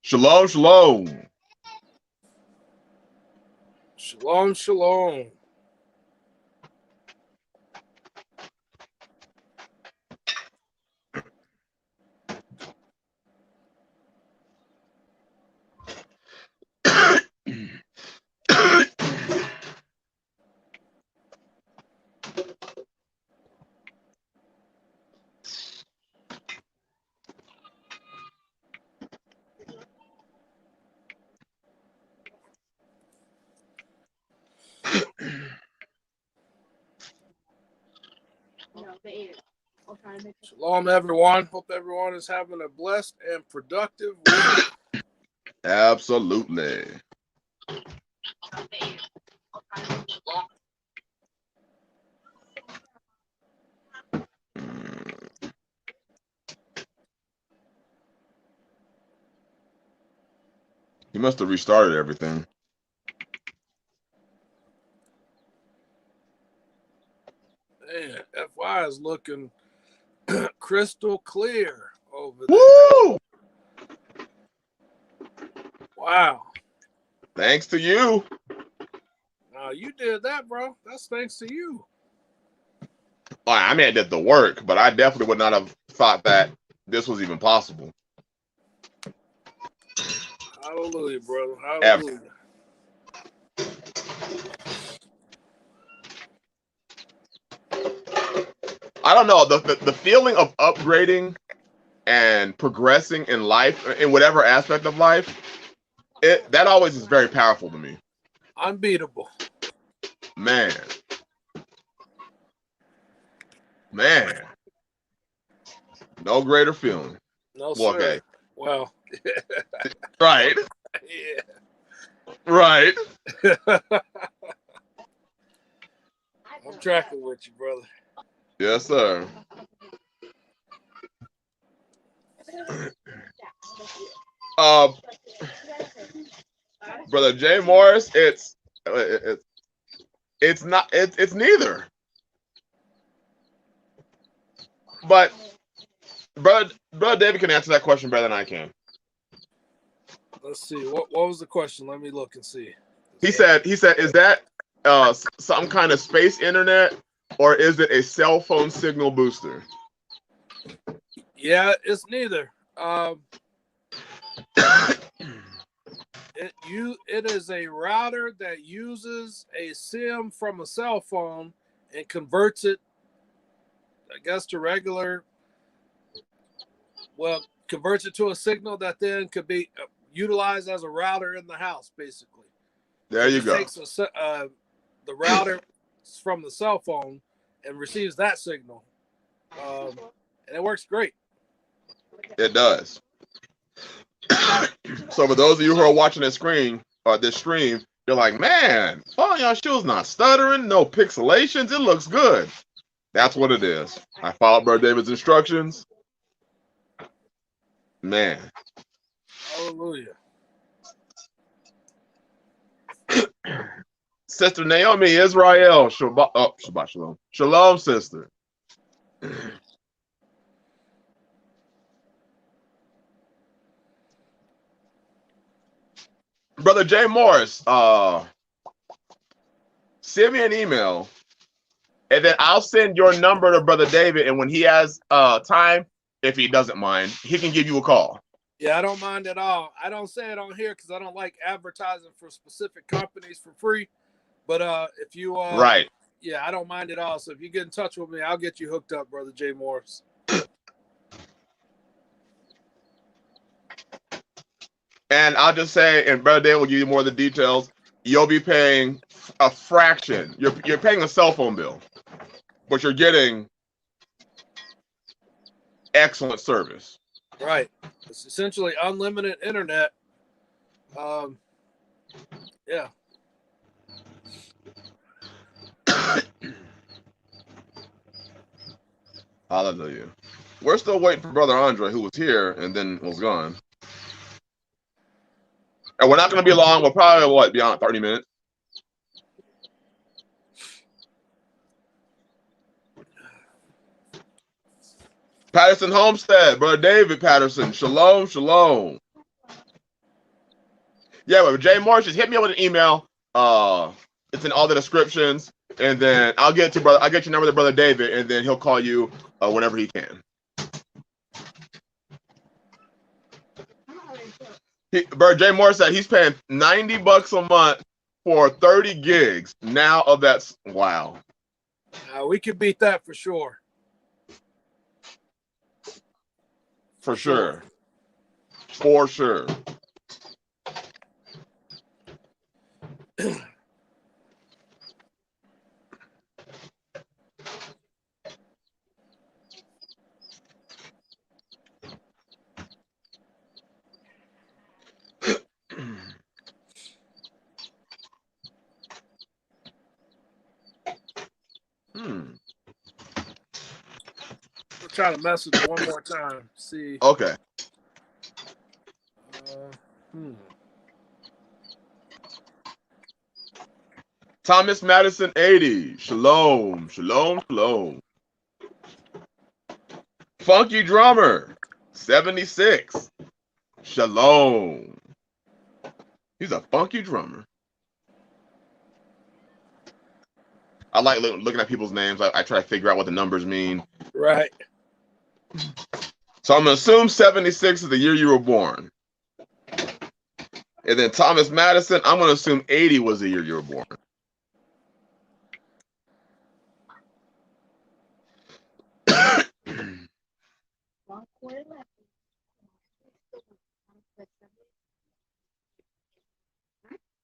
Shalom, shalom. Shalom, shalom. Shalom, everyone. Hope everyone is having a blessed and productive week. Absolutely. He must have restarted everything. Man, FY is looking crystal clear over there. Woo! Wow. Thanks to you. You did that, bro. That's thanks to you. I mean, I did the work, but I definitely would not have thought that this was even possible. Hallelujah, brother. Hallelujah. I don't know, the feeling of upgrading and progressing in life, in whatever aspect of life, that always is very powerful to me. Unbeatable. Man. No greater feeling. No, Well, sir. okay. Well. Right. Yeah. Right. I'm tracking with you, brother. Yes, sir. Brother Jay Morris, it's neither. But brother David can answer that question better than I can. Let's see. What was the question? Let me look and see. He said, is that some kind of space internet, or is it a cell phone signal booster? Yeah, it's neither. It is a router that uses a SIM from a cell phone and converts it, I guess, to regular. Well, converts it to a signal that then could be utilized as a router in the house, basically. There you go. Takes the router from the cell phone and receives that signal, and it works great. It does. So for those of you who are watching this stream, you're like, man, oh, y'all shoes not stuttering, no pixelations, it looks good. That's what it is. I followed Brother David's instructions. Man. Hallelujah. Sister Naomi Israel, Shabbat Shalom. Shalom, sister. Brother Jay Morris, send me an email, and then I'll send your number to Brother David, and when he has time, if he doesn't mind, he can give you a call. Yeah, I don't mind at all. I don't say it on here because I don't like advertising for specific companies for free. But if you right, yeah, I don't mind at all. So if you get in touch with me, I'll get you hooked up, Brother Jay Morris. And I'll just say, and Brother David will give you more of the details. You'll be paying a fraction. You're paying a cell phone bill, but you're getting excellent service. Right. It's essentially unlimited internet. Yeah. Hallelujah. We're still waiting for Brother Andre, who was here and then was gone. And we're not going to be long. We'll probably, beyond 30 minutes. Patterson Homestead, Brother David Patterson. Shalom, shalom. Yeah, but Jay Moore, just hit me up with an email. It's in all the descriptions, and then I'll get your number to Brother David, and then he'll call you whenever he can. Brother Jay Moore said he's paying $90 a month for 30 gigs. Now of that's wow. We could beat that for sure. For sure. For sure. We'll try to message one more time. See. Okay. Thomas Madison 80. Shalom. Shalom. Shalom. Funky Drummer 76. Shalom. He's a funky drummer. I like looking at people's names. I try to figure out what the numbers mean. Right. So I'm going to assume 76 is the year you were born. And then Thomas Madison, I'm going to assume 80 was the year you were born.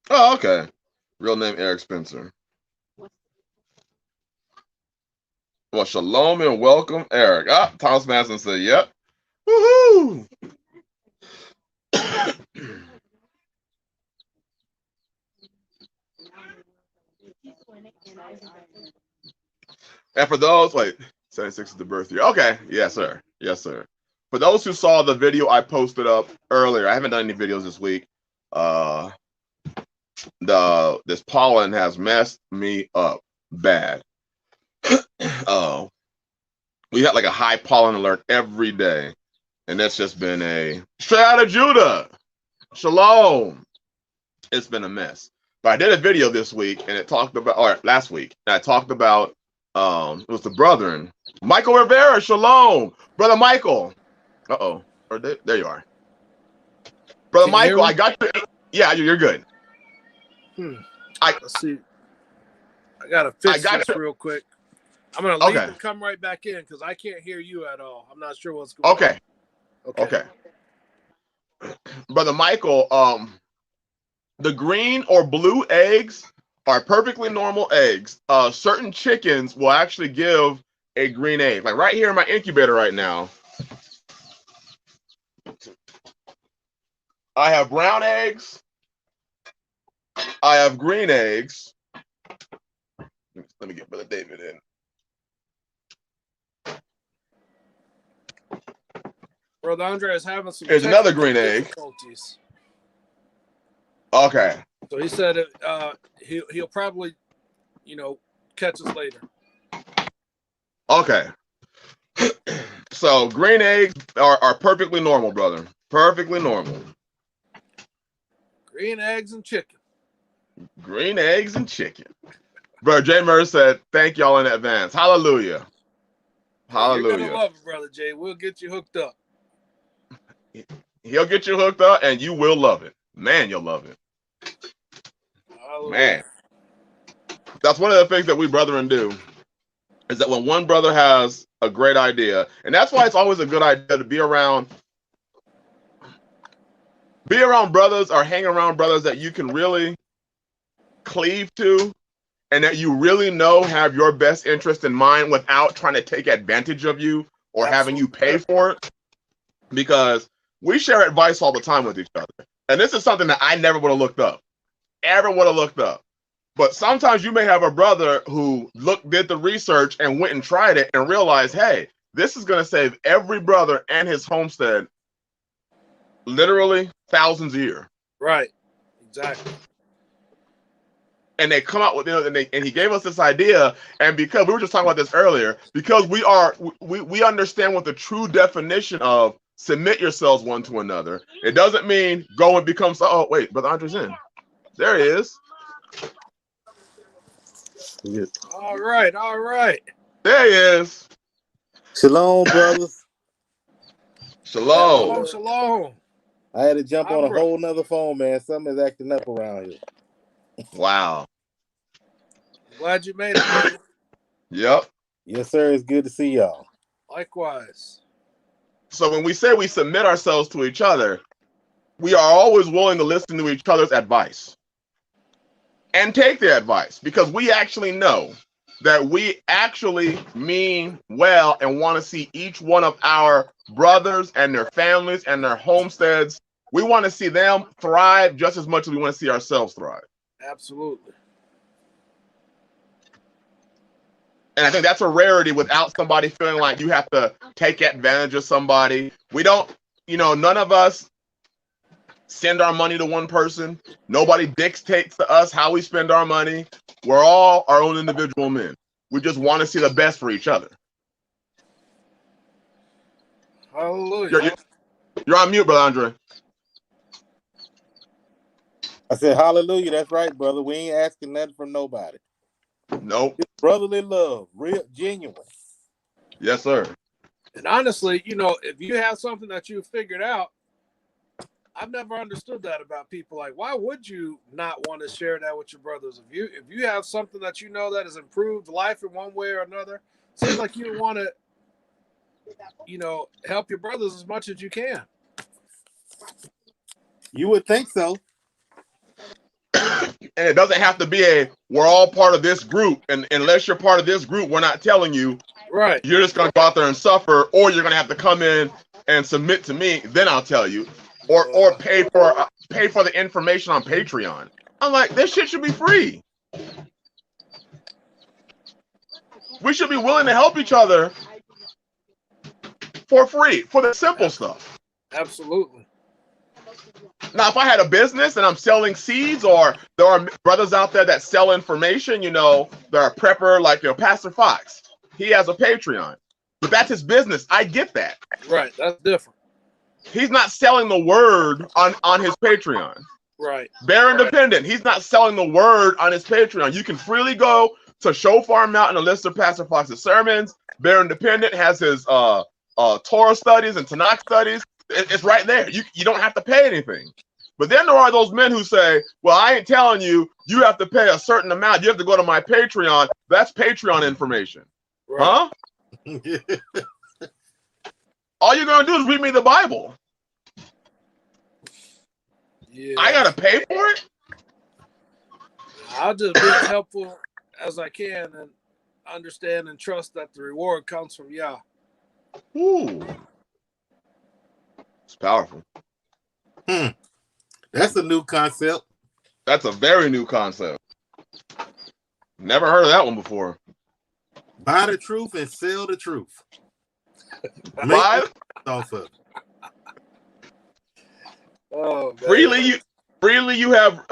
Oh, okay. Real name Eric Spencer. Well, shalom and welcome, Eric. Thomas Madison said, yep. Woohoo! And for those, 76 is the birth year. Okay, yes, sir. Yes, sir. For those who saw the video I posted up earlier, I haven't done any videos this week. This pollen has messed me up bad. We had like a high pollen alert every day, and that's just been a straight out of Judah. Shalom. It's been a mess. But I did a video this week, and it talked about, or last week, and I talked about it was the brethren. Michael Rivera, shalom. Brother Michael. Or there you are. Brother Michael, I got you. Yeah, you're good. Let's see. I gotta fix this real quick. I'm gonna leave and come right back in because I can't hear you at all. I'm not sure what's going on. Okay. Brother Michael, the green or blue eggs are perfectly normal eggs. Certain chickens will actually give a green egg. Like right here in my incubator right now, I have brown eggs. I have green eggs. Let me get Brother David in. Brother Andre is having some. Here's another green egg. Okay. So he said he'll probably, catch us later. Okay. So green eggs are perfectly normal, brother. Perfectly normal. Green eggs and chicken. Green eggs and chicken. Brother Jay Murray said, thank y'all in advance. Hallelujah. Hallelujah. You're gonna love it, Brother Jay. We'll get you hooked up. He'll get you hooked up, and you will love it. Man, you'll love it. Hallelujah. Man. That's one of the things that we brethren do, is that when one brother has a great idea, and that's why it's always a good idea to be around brothers or hang around brothers that you can really cleave to and that you really know have your best interest in mind without trying to take advantage of you or having you pay for it. Because we share advice all the time with each other. And this is something that I never would have looked up. Ever would have looked up. But sometimes you may have a brother who did the research and went and tried it and realized, hey, this is going to save every brother and his homestead literally thousands a year. Right. Exactly. and they come out with, and he gave us this idea, and because we were just talking about this earlier, because we understand what the true definition of submit yourselves one to another. It doesn't mean go and become. Oh wait, Brother Andre's in. There he is. All right. There he is. Shalom, brothers. Shalom. Shalom. I had to jump on a whole nother phone, man. Something is acting up around here. Wow. Glad you made it, man. Yep. Yes, sir. It's good to see y'all. Likewise. So when we say we submit ourselves to each other, we are always willing to listen to each other's advice and take their advice, because we actually know that we actually mean well and want to see each one of our brothers and their families and their homesteads. We want to see them thrive just as much as we want to see ourselves thrive. Absolutely. And I think that's a rarity without somebody feeling like you have to take advantage of somebody. We don't, none of us send our money to one person. Nobody dictates to us how we spend our money. We're all our own individual men. We just want to see the best for each other. Hallelujah. You're on mute, Brother Andre. I said, hallelujah. That's right, brother. We ain't asking nothing from nobody. Nope. It's brotherly love, real, genuine. Yes, sir. And honestly, if you have something that you figured out, I've never understood that about people. Like, why would you not want to share that with your brothers? If you have something that that has improved life in one way or another, it seems like you want to, help your brothers as much as you can. You would think so. And it doesn't have to be we're all part of this group. And unless you're part of this group, we're not telling you. Right. You're just going to go out there and suffer, or you're going to have to come in and submit to me. Then I'll tell you. Or pay for the information on Patreon. I'm like, this shit should be free. We should be willing to help each other for free, for the simple stuff. Absolutely. Now, if I had a business and I'm selling seeds, or there are brothers out there that sell information, there are prepper, like Pastor Fox. He has a Patreon, but that's his business. I get that. Right. That's different. He's not selling the word on his Patreon. Right. Bear Independent. He's not selling the word on his Patreon. You can freely go to Shofar Mountain and listen to Pastor Fox's sermons. Bear Independent has his Torah studies and Tanakh studies. It's right there. You don't have to pay anything. But then there are those men who say, well, I ain't telling you, you have to pay a certain amount. You have to go to my Patreon. That's Patreon information. Right. Huh? All you're going to do is read me the Bible. Yeah. I got to pay for it? I'll just be as helpful as I can and understand and trust that the reward comes from Yah. Ooh. It's powerful. That's a new concept. That's a very new concept. Never heard of that one before. Buy the truth and sell the truth. Buy off of it. Oh, man. Freely you have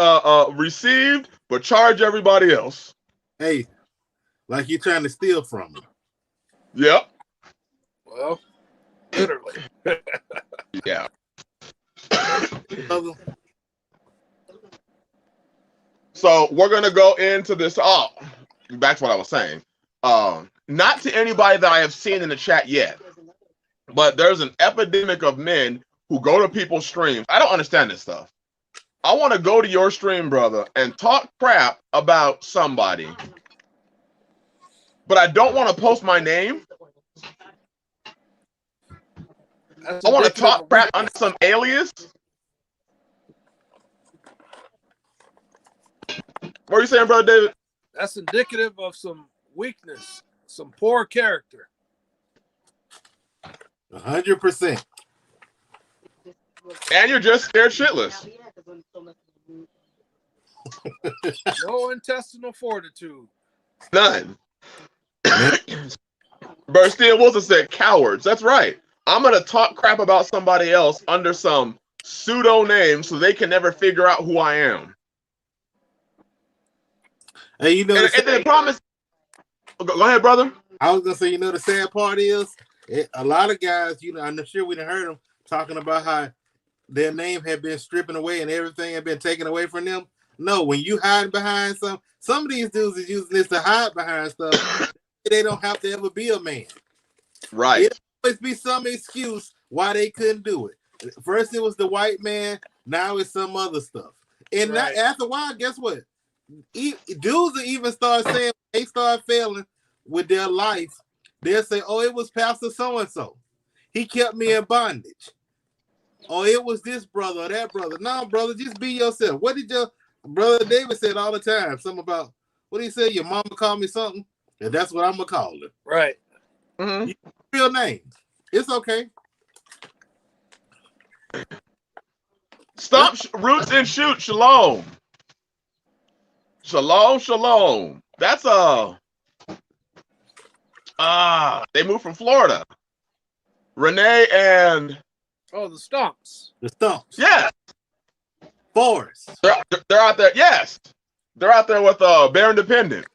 received, but charge everybody else. Hey, like you're trying to steal from them. Yep. Well, literally. Yeah. So we're gonna go into this. Oh, back to what I was saying. Not to anybody that I have seen in the chat yet, but there's an epidemic of men who go to people's streams. I don't understand this stuff. I want to go to your stream, brother, and talk crap about somebody, but I don't want to post my name. I want to talk crap under some alias. What are you saying, Brother David? That's indicative of some weakness, some poor character. 100%. And you're just scared shitless. No intestinal fortitude. None. Bernstein Wilson said cowards. That's right. I'm going to talk crap about somebody else under some pseudo name so they can never figure out who I am. Hey, you know, and then the problem is, go ahead, brother. I was gonna say, you know, the sad part is a lot of guys, you know, I'm sure we done heard them talking about how their name had been stripping away and everything had been taken away from them. No, when you hide behind some of these dudes is using this to hide behind stuff. They don't have to ever be a man. Right. It always be some excuse why they couldn't do it. First it was the white man, now it's some other stuff. And Right. after a while, guess what? Dudes will even start saying they start failing with their life. They'll say, "Oh, it was Pastor so and so. He kept me in bondage." Oh, it was this brother or that brother. No, brother, just be yourself. What did your brother David said all the time? Something about what he said. Your mama called me something, and that's what I'm gonna call her. Right. Mm-hmm. Real name. It's okay. Stomp roots and shoot. Shalom. Shalom, shalom. That's they moved from Florida. Renee and Oh, the Stumps. The Stumps. yeah, Forrest. they're out there. Yes, they're out there with Bear Independent.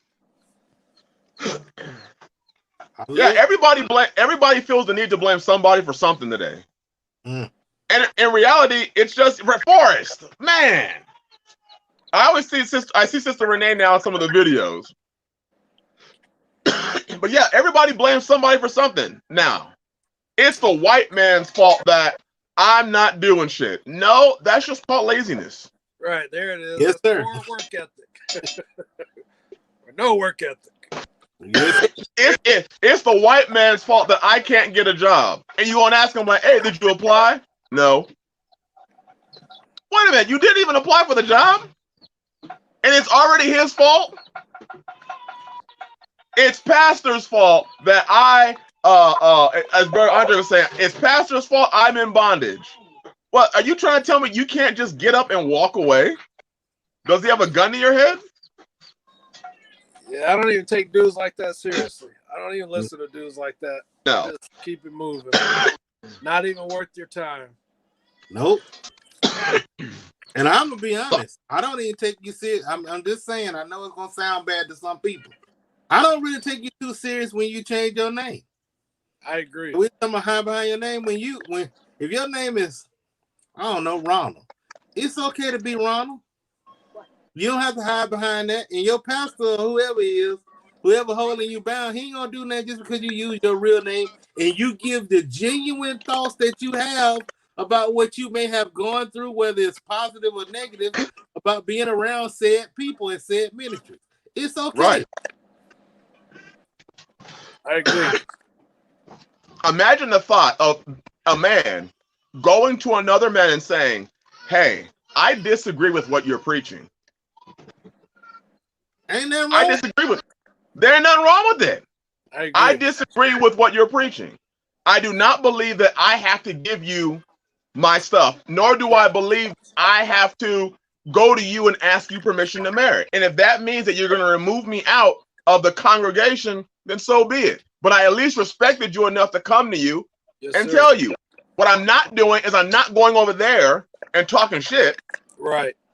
Yeah, everybody feels the need to blame somebody for something today. Mm. And in reality, it's just Forrest. Man, I always see Sister Renee now in some of the videos. But yeah, everybody blames somebody for something. Now, it's the white man's fault that I'm not doing shit. No, that's just called laziness. Right, there it is. Yes, sir. Poor work ethic. Or no work ethic. Yes. It's the white man's fault that I can't get a job. And you won't ask him like, hey, did you apply? No. Wait a minute, you didn't even apply for the job? And it's already his fault? It's pastor's fault that as Brother Andre was saying, it's pastor's fault I'm in bondage. What, are you trying to tell me you can't just get up and walk away? Does he have a gun to your head? Yeah, I don't even take dudes like that seriously. I don't even listen to dudes like that. No. Just keep it moving. Not even worth your time. Nope. And I'm gonna be honest. I don't even take you serious. I'm just saying. I know it's gonna sound bad to some people. I don't really take you too serious when you change your name. I agree. We're talking about hide behind your name if your name is, I don't know, Ronald. It's okay to be Ronald. You don't have to hide behind that. And your pastor or whoever is, whoever holding you bound, he ain't gonna do that just because you use your real name and you give the genuine thoughts that you have about what you may have gone through, whether it's positive or negative, about being around said people and said ministry. It's okay. Right. I agree. Imagine the thought of a man going to another man and saying, hey, I disagree with what you're preaching. Ain't that wrong? I disagree with it. There ain't nothing wrong with it. I disagree with what you're preaching. I do not believe that I have to give you my stuff, nor do I believe I have to go to you and ask you permission to marry. And if that means that you're going to remove me out of the congregation, then so be it. But I at least respected you enough to come to you and tell you. What I'm not doing is I'm not going over there and talking shit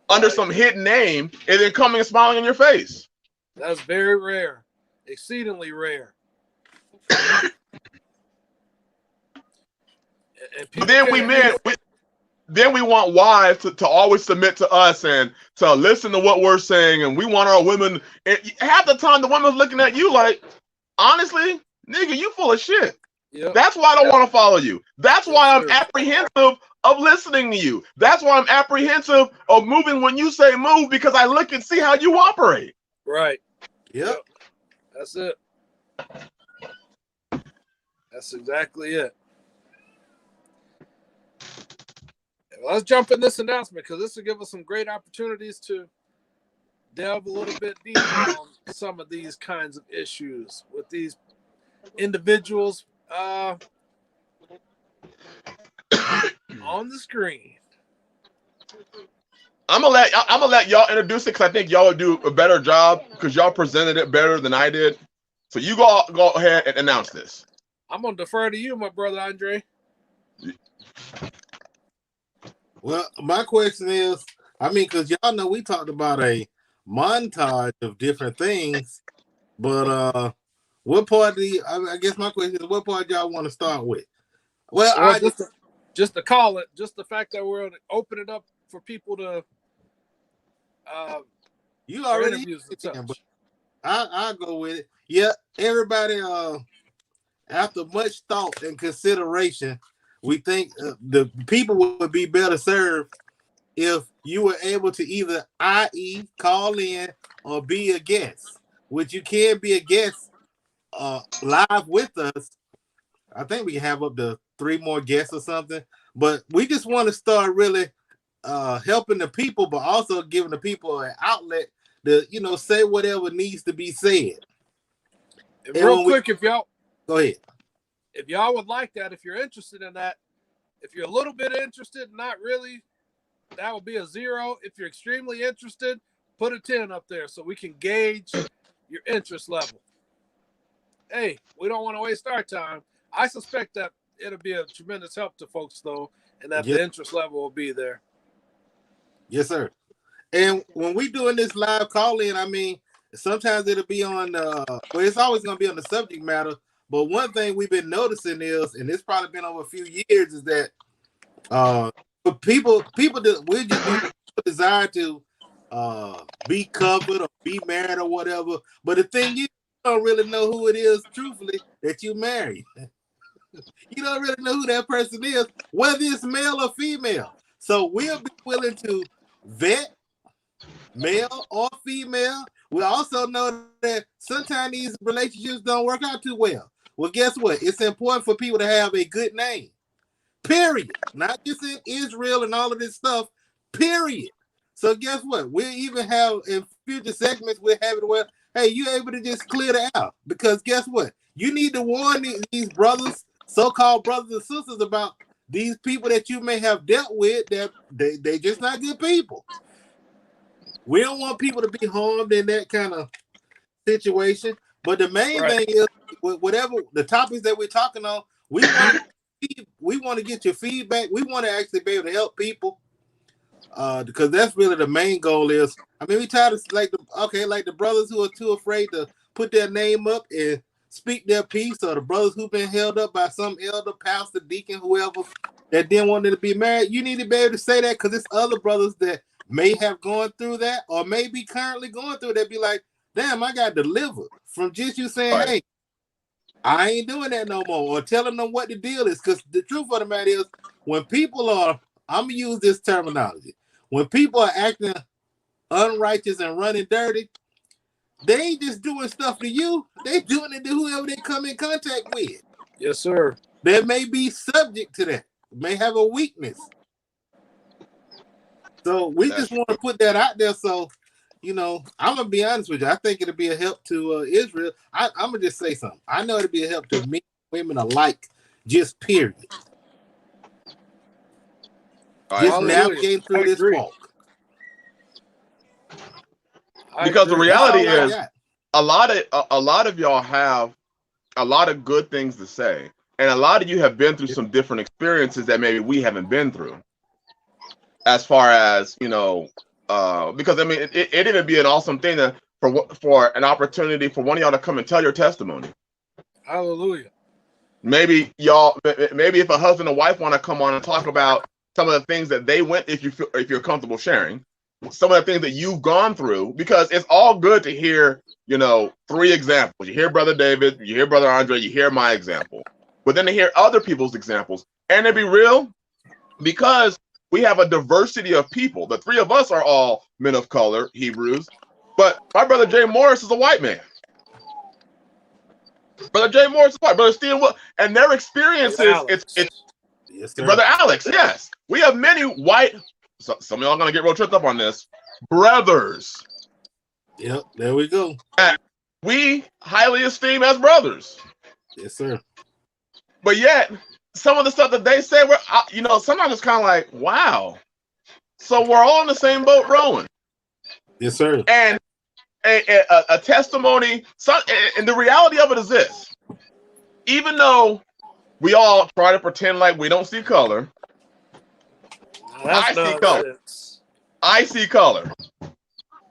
under some hidden name and then coming and smiling in your face. That's very rare. Exceedingly rare. But then we want wives to always submit to us and to listen to what we're saying, and we want our women. And half the time, the woman's looking at you like, honestly, nigga, you full of shit. Yep. That's why I don't want to follow you. That's why I'm apprehensive of listening to you. That's why I'm apprehensive of moving when you say move, because I look and see how you operate. Right. Yep. That's it. That's exactly it. Let's jump in this announcement because this will give us some great opportunities to delve a little bit deeper on some of these kinds of issues with these individuals on the screen. I'm gonna let y'all introduce it because I think y'all would do a better job because y'all presented it better than I did. So you go ahead and announce this. I'm gonna defer to you, my brother Andre. Well, my question is, I mean, because y'all know we talked about a montage of different things. But what part I guess my question is, what part y'all want to start with? Well, Or just to call it, just the fact that we're going to open it up for people to you already interviews and such. I'll go with it. Yeah, everybody after much thought and consideration, we think the people would be better served if you were able to either i.e. call in or be a guest, which you can be a guest live with us. I think we can have up to 3 more guests or something, but we just want to start really helping the people, but also giving the people an outlet to, say whatever needs to be said. And real quick, if y'all go ahead, if y'all would like that, if you're interested in that, if you're a little bit interested, not really, that would be a 0. If you're extremely interested, put a 10 up there so we can gauge your interest level. Hey, we don't want to waste our time. I suspect that it'll be a tremendous help to folks, though, and that the interest level will be there. Yes, sir. And when we doing this live call-in, I mean, sometimes it'll be on, well, it's always going to be on the subject matter. But one thing we've been noticing is, and it's probably been over a few years, is that people that we just desire to be covered or be married or whatever. But the thing is, you don't really know who it is, truthfully, that you married. You don't really know who that person is, whether it's male or female. So we'll be willing to vet male or female. We also know that sometimes these relationships don't work out too well. Well, guess what? It's important for people to have a good name. Period. Not just in Israel and all of this stuff. Period. So guess what? We'll even have in future segments, we'll have it where, hey, you're able to just clear that out. Because guess what? You need to warn these brothers, so-called brothers and sisters, about these people that you may have dealt with, that they just not good people. We don't want people to be harmed in that kind of situation. But the main thing is, whatever the topics that we're talking on, we want to get your feedback. We want to actually be able to help people, because that's really the main goal is. I mean, we try to like the brothers who are too afraid to put their name up and speak their piece, or the brothers who've been held up by some elder, pastor, deacon, whoever that didn't want them to be married. You need to be able to say that, because it's other brothers that may have gone through that or may be currently going through that. Be like, damn, I got delivered from just you saying, hey, I ain't doing that no more, or telling them what the deal is. Because the truth of the matter is, when people are, I'm going to use this terminology, when people are acting unrighteous and running dirty, they ain't just doing stuff to you. They doing it to whoever they come in contact with. Yes, sir. They may be subject to that, may have a weakness. So we just want to put that out there. So, I'm going to be honest with you. I think it'll be a help to Israel. I'm going to just say something. I know it'll be a help to men and women alike, just period. Just navigating through this walk. Because the reality is, a lot of y'all have a lot of good things to say, and a lot of you have been through some different experiences that maybe we haven't been through. As far as because I mean, it'd even be an awesome thing for an opportunity for one of y'all to come and tell your testimony. Hallelujah. Maybe if a husband and wife want to come on and talk about some of the things that they went, if you're comfortable sharing some of the things that you've gone through, because it's all good to hear, 3 examples. You hear Brother David, you hear Brother Andre, you hear my example, but then to hear other people's examples. And to be real, because we have a diversity of people. The 3 of us are all men of color, Hebrews, but my brother Jay Morris is a white man. Brother Jay Morris is white. Brother Stephen, and their experiences, it's yes, Brother Alex, yes. We have many white, some of y'all are going to get real tripped up on this, brothers. Yep, there we go. And we highly esteem as brothers. Yes, sir. But yet, some of the stuff that they say, sometimes it's kind of like, wow. So we're all in the same boat rowing. Yes, sir. And a testimony, and the reality of it is this. Even though we all try to pretend like we don't see color, I see color.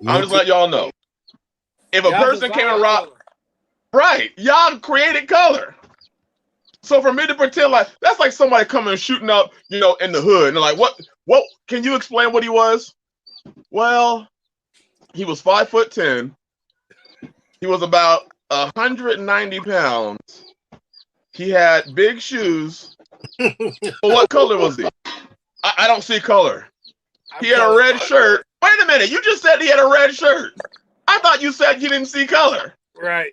I'm just letting y'all know. If a person came and robbed, right, y'all created color. So for me to pretend like that's like somebody coming and shooting up, in the hood, and they're like, what? Can you explain what he was? Well, he was 5'10". He was about 190 pounds. He had big shoes. But what color was he? I don't see color. He had a red shirt. Wait a minute, you just said he had a red shirt. I thought you said you didn't see color. Right.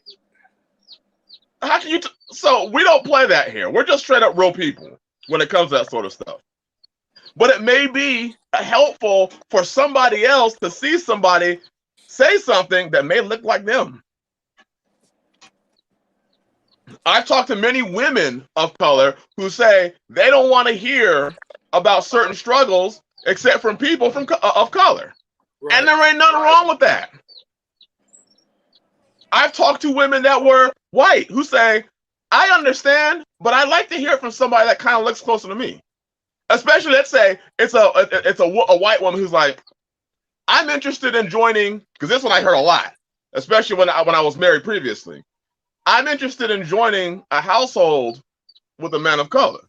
How can you? So we don't play that here. We're just straight up real people when it comes to that sort of stuff. But it may be helpful for somebody else to see somebody say something that may look like them. I've talked to many women of color who say they don't want to hear about certain struggles except from people of color. Right. And there ain't nothing wrong with that. I've talked to women that were white who say, I understand, but I'd like to hear it from somebody that kind of looks closer to me. Especially, let's say it's a white woman who's like, I'm interested in joining, because this one I heard a lot, especially when I was married previously. I'm interested in joining a household with a man of color.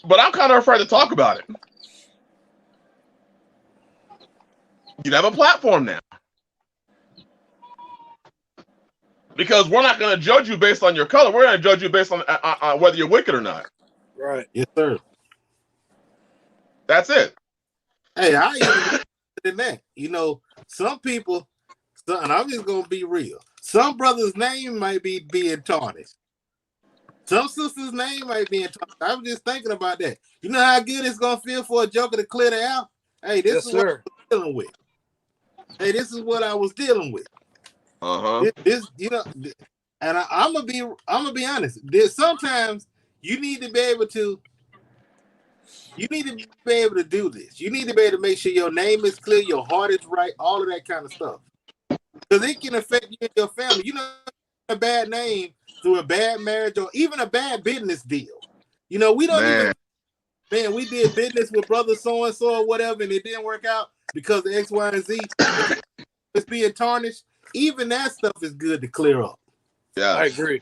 But I'm kind of afraid to talk about it. You have a platform now. Because we're not going to judge you based on your color. We're going to judge you based on whether you're wicked or not. Right. Yes, sir. That's it. Hey, I even in that. Some people, and I'm just going to be real. Some brother's name might be being tarnished. Some sister's name might be tarnished. I was just thinking about that. You know how good it's going to feel for a joker to clear that out? Hey, this is what I was dealing with. Hey, this is what I was dealing with. This, and I'm gonna be honest. Sometimes you need to be able to do this. You need to be able to make sure your name is clear, your heart is right, all of that kind of stuff. Because it can affect you and your family. A bad name through a bad marriage or even a bad business deal. We don't even. We did business with brother so and so or whatever, and it didn't work out because of X, Y, and Z. It's being tarnished. Even that stuff is good to clear up. Yeah, I agree.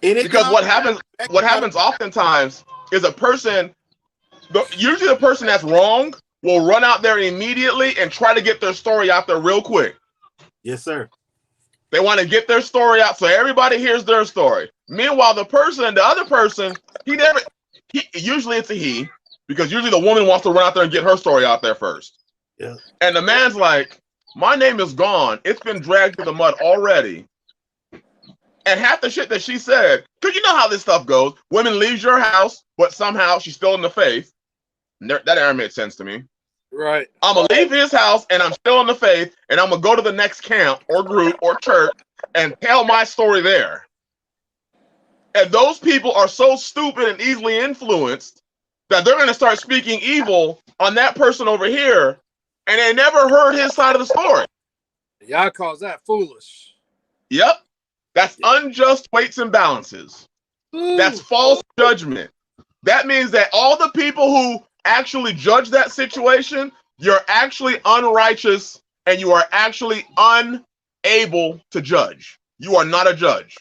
Because what happens oftentimes is usually the person that's wrong will run out there immediately and try to get their story out there real quick. Yes, sir. They want to get their story out so everybody hears their story. Meanwhile, the other person, usually it's a he, because usually the woman wants to run out there and get her story out there first. Yeah. And the man's like, my name is gone. It's been dragged through the mud already. And half the shit that she said, because you know how this stuff goes. Women leaves your house, but somehow she's still in the faith. That never made sense to me. Right. I'm going to leave his house, and I'm still in the faith, and I'm going to go to the next camp or group or church and tell my story there. And those people are so stupid and easily influenced that they're going to start speaking evil on that person over here, and they never heard his side of the story. Y'all calls that foolish. Yep. That's unjust weights and balances. Ooh. That's false judgment. That means that all the people who actually judge that situation, you're actually unrighteous and you are actually unable to judge. You are not a judge.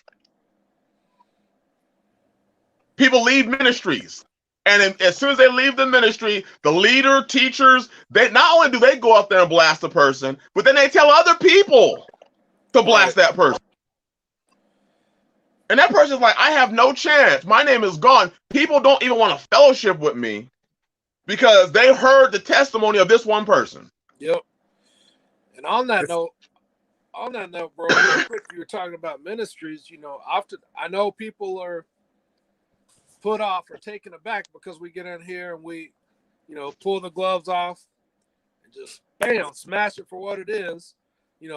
People leave ministries. And as soon as they leave the ministry, the leader, teachers, they not only do they go out there and blast the person, but then they tell other people to blast that person. And that person's like, I have no chance. My name is gone. People don't even want to fellowship with me because they heard the testimony of this one person. Yep. And on that note, bro, real quick, you were talking about ministries. Often I know people are put off or taken aback because we get in here and we, pull the gloves off and just bam, smash it for what it is,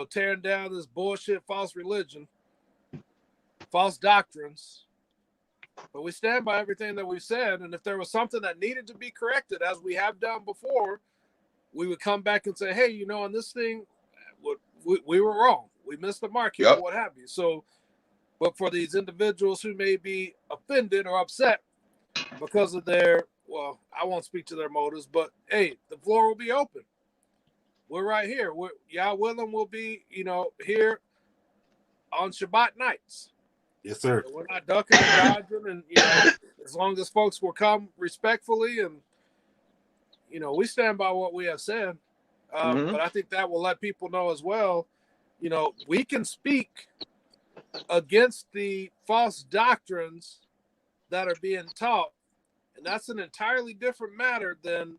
tearing down this bullshit false religion, false doctrines. But we stand by everything that we said, and if there was something that needed to be corrected, as we have done before, we would come back and say, hey, on this thing, we were wrong. We missed the mark here, or what have you. So, but for these individuals who may be offended or upset because of their, I won't speak to their motives, but hey, the floor will be open. we're right here. Y'all willing, we'll be, here on Shabbat nights. Yes, sir. We're not ducking and dodging, and as long as folks will come respectfully, and we stand by what we have said. But I think that will let people know as well. We can speak against the false doctrines that are being taught, and that's an entirely different matter than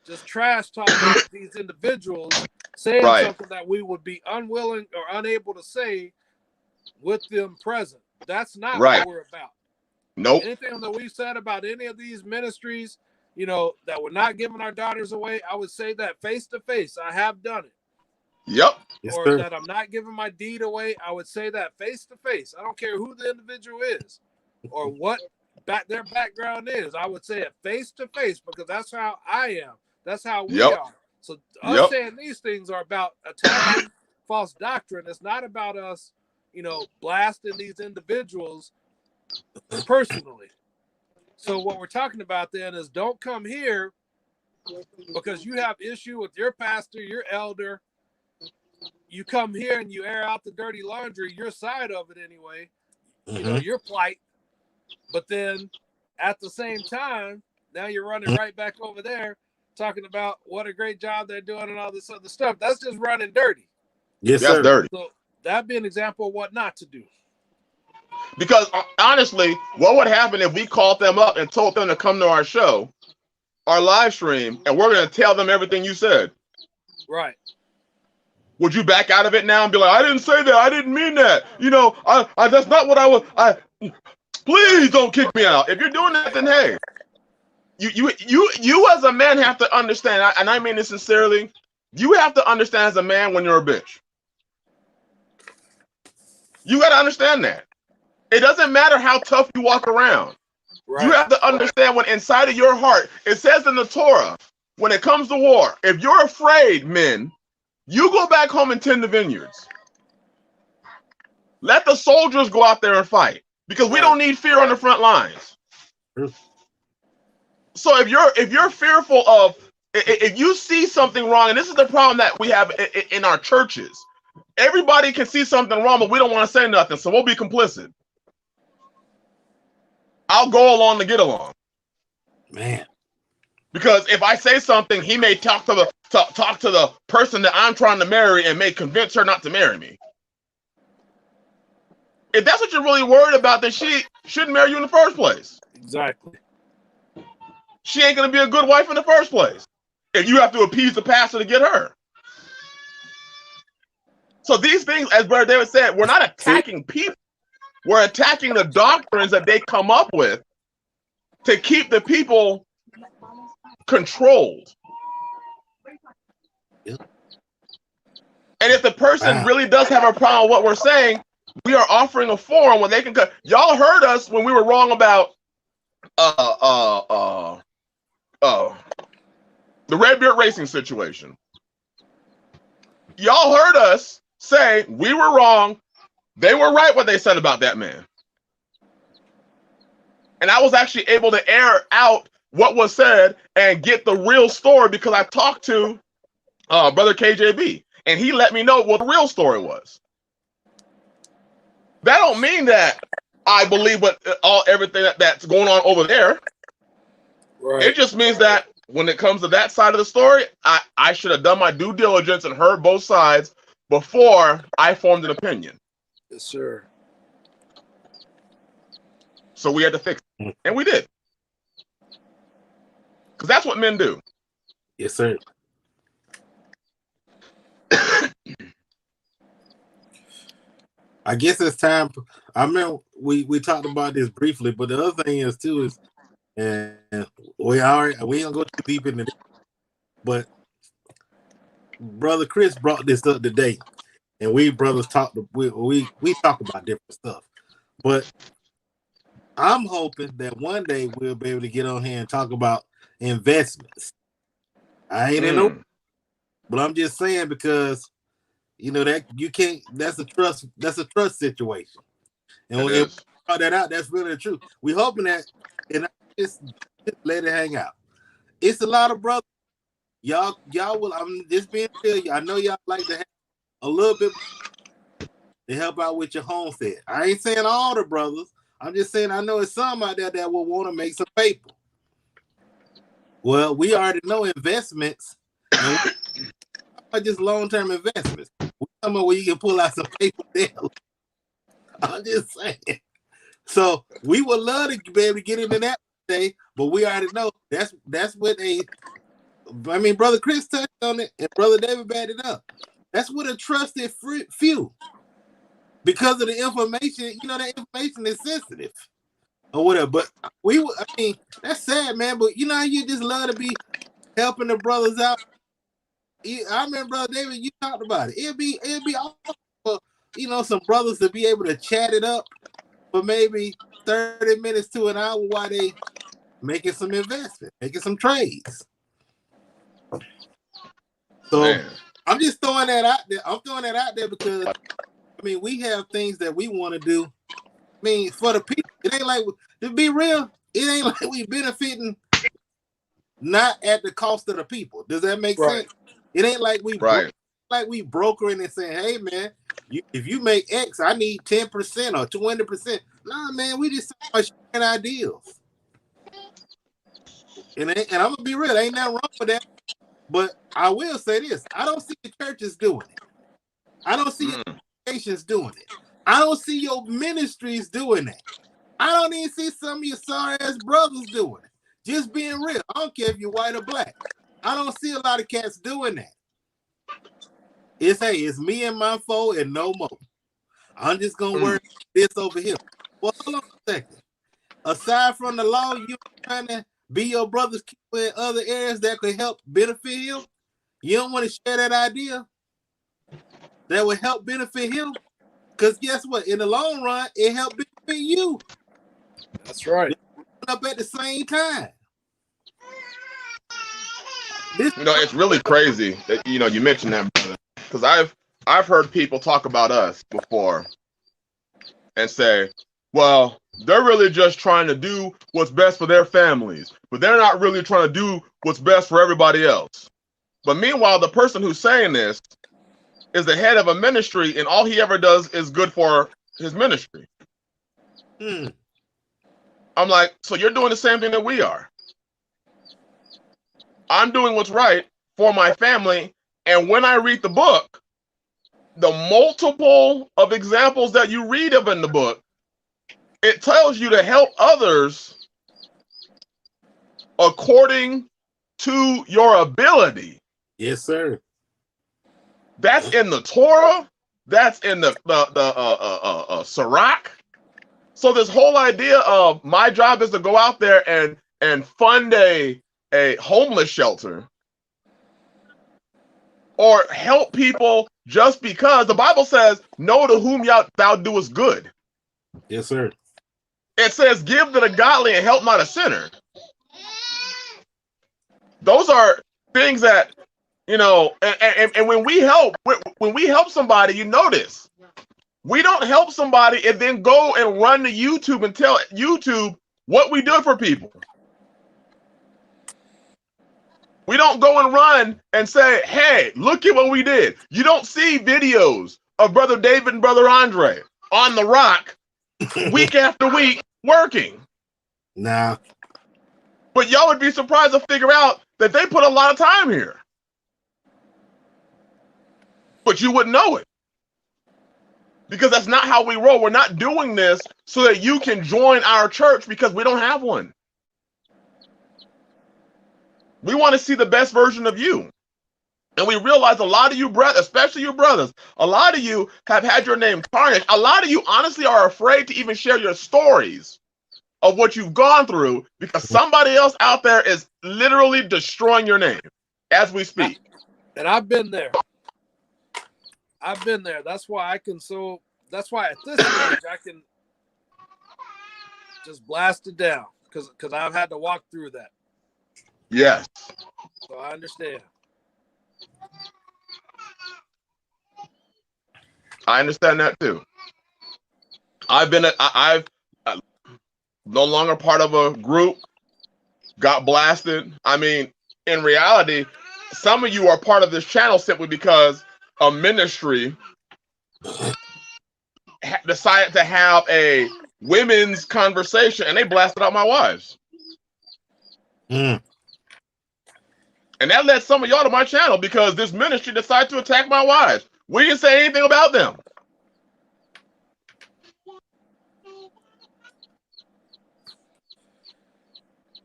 just trash talking these individuals, saying something that we would be unwilling or unable to say with them present. That's not what we're about. Nope. Anything that we've said about any of these ministries, that we're not giving our daughters away, I would say that face to face. I have done it. Yep. Or that I'm not giving my deed away, I would say that face to face. I don't care who the individual is or what their background is. I would say it face to face because that's how I am. That's how we are. So us saying these things are about attacking false doctrine. It's not about us, blasting these individuals personally. So what we're talking about then is don't come here because you have issue with your pastor, your elder. You come here and you air out the dirty laundry, your side of it anyway, your plight. But then at the same time, now you're running right back over there talking about what a great job they're doing and all this other stuff. That's just running dirty. Yes, sir. That's dirty. So that'd be an example of what not to do. Because honestly, what would happen if we called them up and told them to come to our show, our live stream, and we're going to tell them everything you said? Right. Would you back out of it now and be like, I didn't say that. I didn't mean that. I that's not what I was. Please don't kick me out. If you're doing that, then hey, you as a man have to understand, and I mean this sincerely, you have to understand as a man when you're a bitch. You got to understand that. It doesn't matter how tough you walk around. Right. You have to understand when inside of your heart, it says in the Torah, when it comes to war, if you're afraid, men, you go back home and tend the vineyards. Let the soldiers go out there and fight because we don't need fear on the front lines. So if you're fearful of, if you see something wrong, and this is the problem that we have in our churches, everybody can see something wrong, but we don't want to say nothing, so we'll be complicit. I'll go along to get along, man. Because if I say something, he may talk to the person that I'm trying to marry and may convince her not to marry me. If that's what you're really worried about, then she shouldn't marry you in the first place. Exactly. She ain't gonna be a good wife in the first place if you have to appease the pastor to get her. So these things, as Brother David said, we're not attacking people. We're attacking the doctrines that they come up with to keep the people controlled. Yep. And if the person really does have a problem with what we're saying, we are offering a forum where they can cut. Y'all heard us when we were wrong about the Red Beard Racing situation. Y'all heard us say we were wrong. They were right what they said about that man. And I was actually able to air out what was said and get the real story because I talked to Brother KJB, and he let me know what the real story was. That don't mean that I believe everything that's going on over there. Right. It just means that when it comes to that side of the story, I should have done my due diligence and heard both sides before I formed an opinion. Yes, sir. So we had to fix it, and we did. Because that's what men do. Yes, sir. I guess it's time. I remember we talked about this briefly, but the other thing is too is, and we ain't gonna go too deep into this, but Brother Chris brought this up today, and we brothers talk about different stuff. But I'm hoping that one day we'll be able to get on here and talk about investments. I ain't in no, but I'm just saying because that you can't. That's a trust situation, and when we put that out, that's really the truth. We hoping that, and just let it hang out. It's a lot of brothers y'all will. I'm just being real. I know y'all like to have a little bit to help out with your homestead. I ain't saying all the brothers. I'm just saying I know it's some out there that will want to make some paper. Well, we already know investments, and we just long-term investments. We talking about where you can pull out some paper there. I'm just saying. So we would love to be able to get into that today, but we already know that's what Brother Chris touched on it, and Brother David backed it up. That's what a trusted few. Because of the information, that information is sensitive or whatever. But that's sad, man. But you know how you just love to be helping the brothers out. I remember, Brother David, you talked about it. It'd be awesome for some brothers to be able to chat it up for maybe 30 minutes to an hour while they making some investment, making some trades. So man. I'm just throwing that out there. I'm throwing that out there because we have things that we want to do. For the people, it ain't like, to be real, it ain't like we benefiting not at the cost of the people. Does that make sense? It ain't like we brokering and saying, hey man, if you make X, I need 10% or 20%. Nah, man, we just sharing ideals. And I'm gonna be real, ain't nothing wrong with that. But I will say this: I don't see the churches doing it. I don't see organizations doing it. I don't see your ministries doing that. I don't even see some of your sorry ass brothers doing it. Just being real. I don't care if you're white or black. I don't see a lot of cats doing that. It's me and my foe and no more. I'm just gonna work this over here. Well, hold on a second. Aside from the law, you trying to be your brother's keeper in other areas that could help benefit him. You don't want to share that idea that would help benefit him. Because guess what? In the long run, it helped benefit you. That's right. Up at the same time. It's really crazy that you mentioned that, brother. Because I've heard people talk about us before and say, well, they're really just trying to do what's best for their families, but they're not really trying to do what's best for everybody else. But meanwhile, the person who's saying this is the head of a ministry, and all he ever does is good for his ministry. I'm like, so you're doing the same thing that we are. I'm doing what's right for my family, and when I read the book, the multiple of examples that you read of in the book, it tells you to help others according to your ability. Yes, sir. That's in the Torah. That's in the Sirach. So this whole idea of my job is to go out there and fund a homeless shelter or help people just because the Bible says, know to whom thou doest good. Yes, sir. It says, give to the godly and help not a sinner. Those are things that, and when we help somebody, you notice, we don't help somebody and then go and run to YouTube and tell YouTube what we do for people. We don't go and run and say, hey, look at what we did. You don't see videos of Brother David and Brother Andre on the rock week after week working. Nah. But y'all would be surprised to figure out that they put a lot of time here. But you wouldn't know it. Because that's not how we roll. We're not doing this so that you can join our church because we don't have one. We want to see the best version of you. And we realize a lot of you brothers, especially you brothers, a lot of you have had your name tarnished. A lot of you honestly are afraid to even share your stories of what you've gone through because somebody else out there is literally destroying your name as we speak. And I've been there. That's why that's why at this stage I can just blast it down because I've had to walk through that. Yes. So I understand. I understand that too. I've no longer part of a group, got blasted. I mean, in reality, some of you are part of this channel simply because a ministry decided to have a women's conversation and they blasted out my wives. Mm. And that led some of y'all to my channel because this ministry decided to attack my wives. We didn't say anything about them.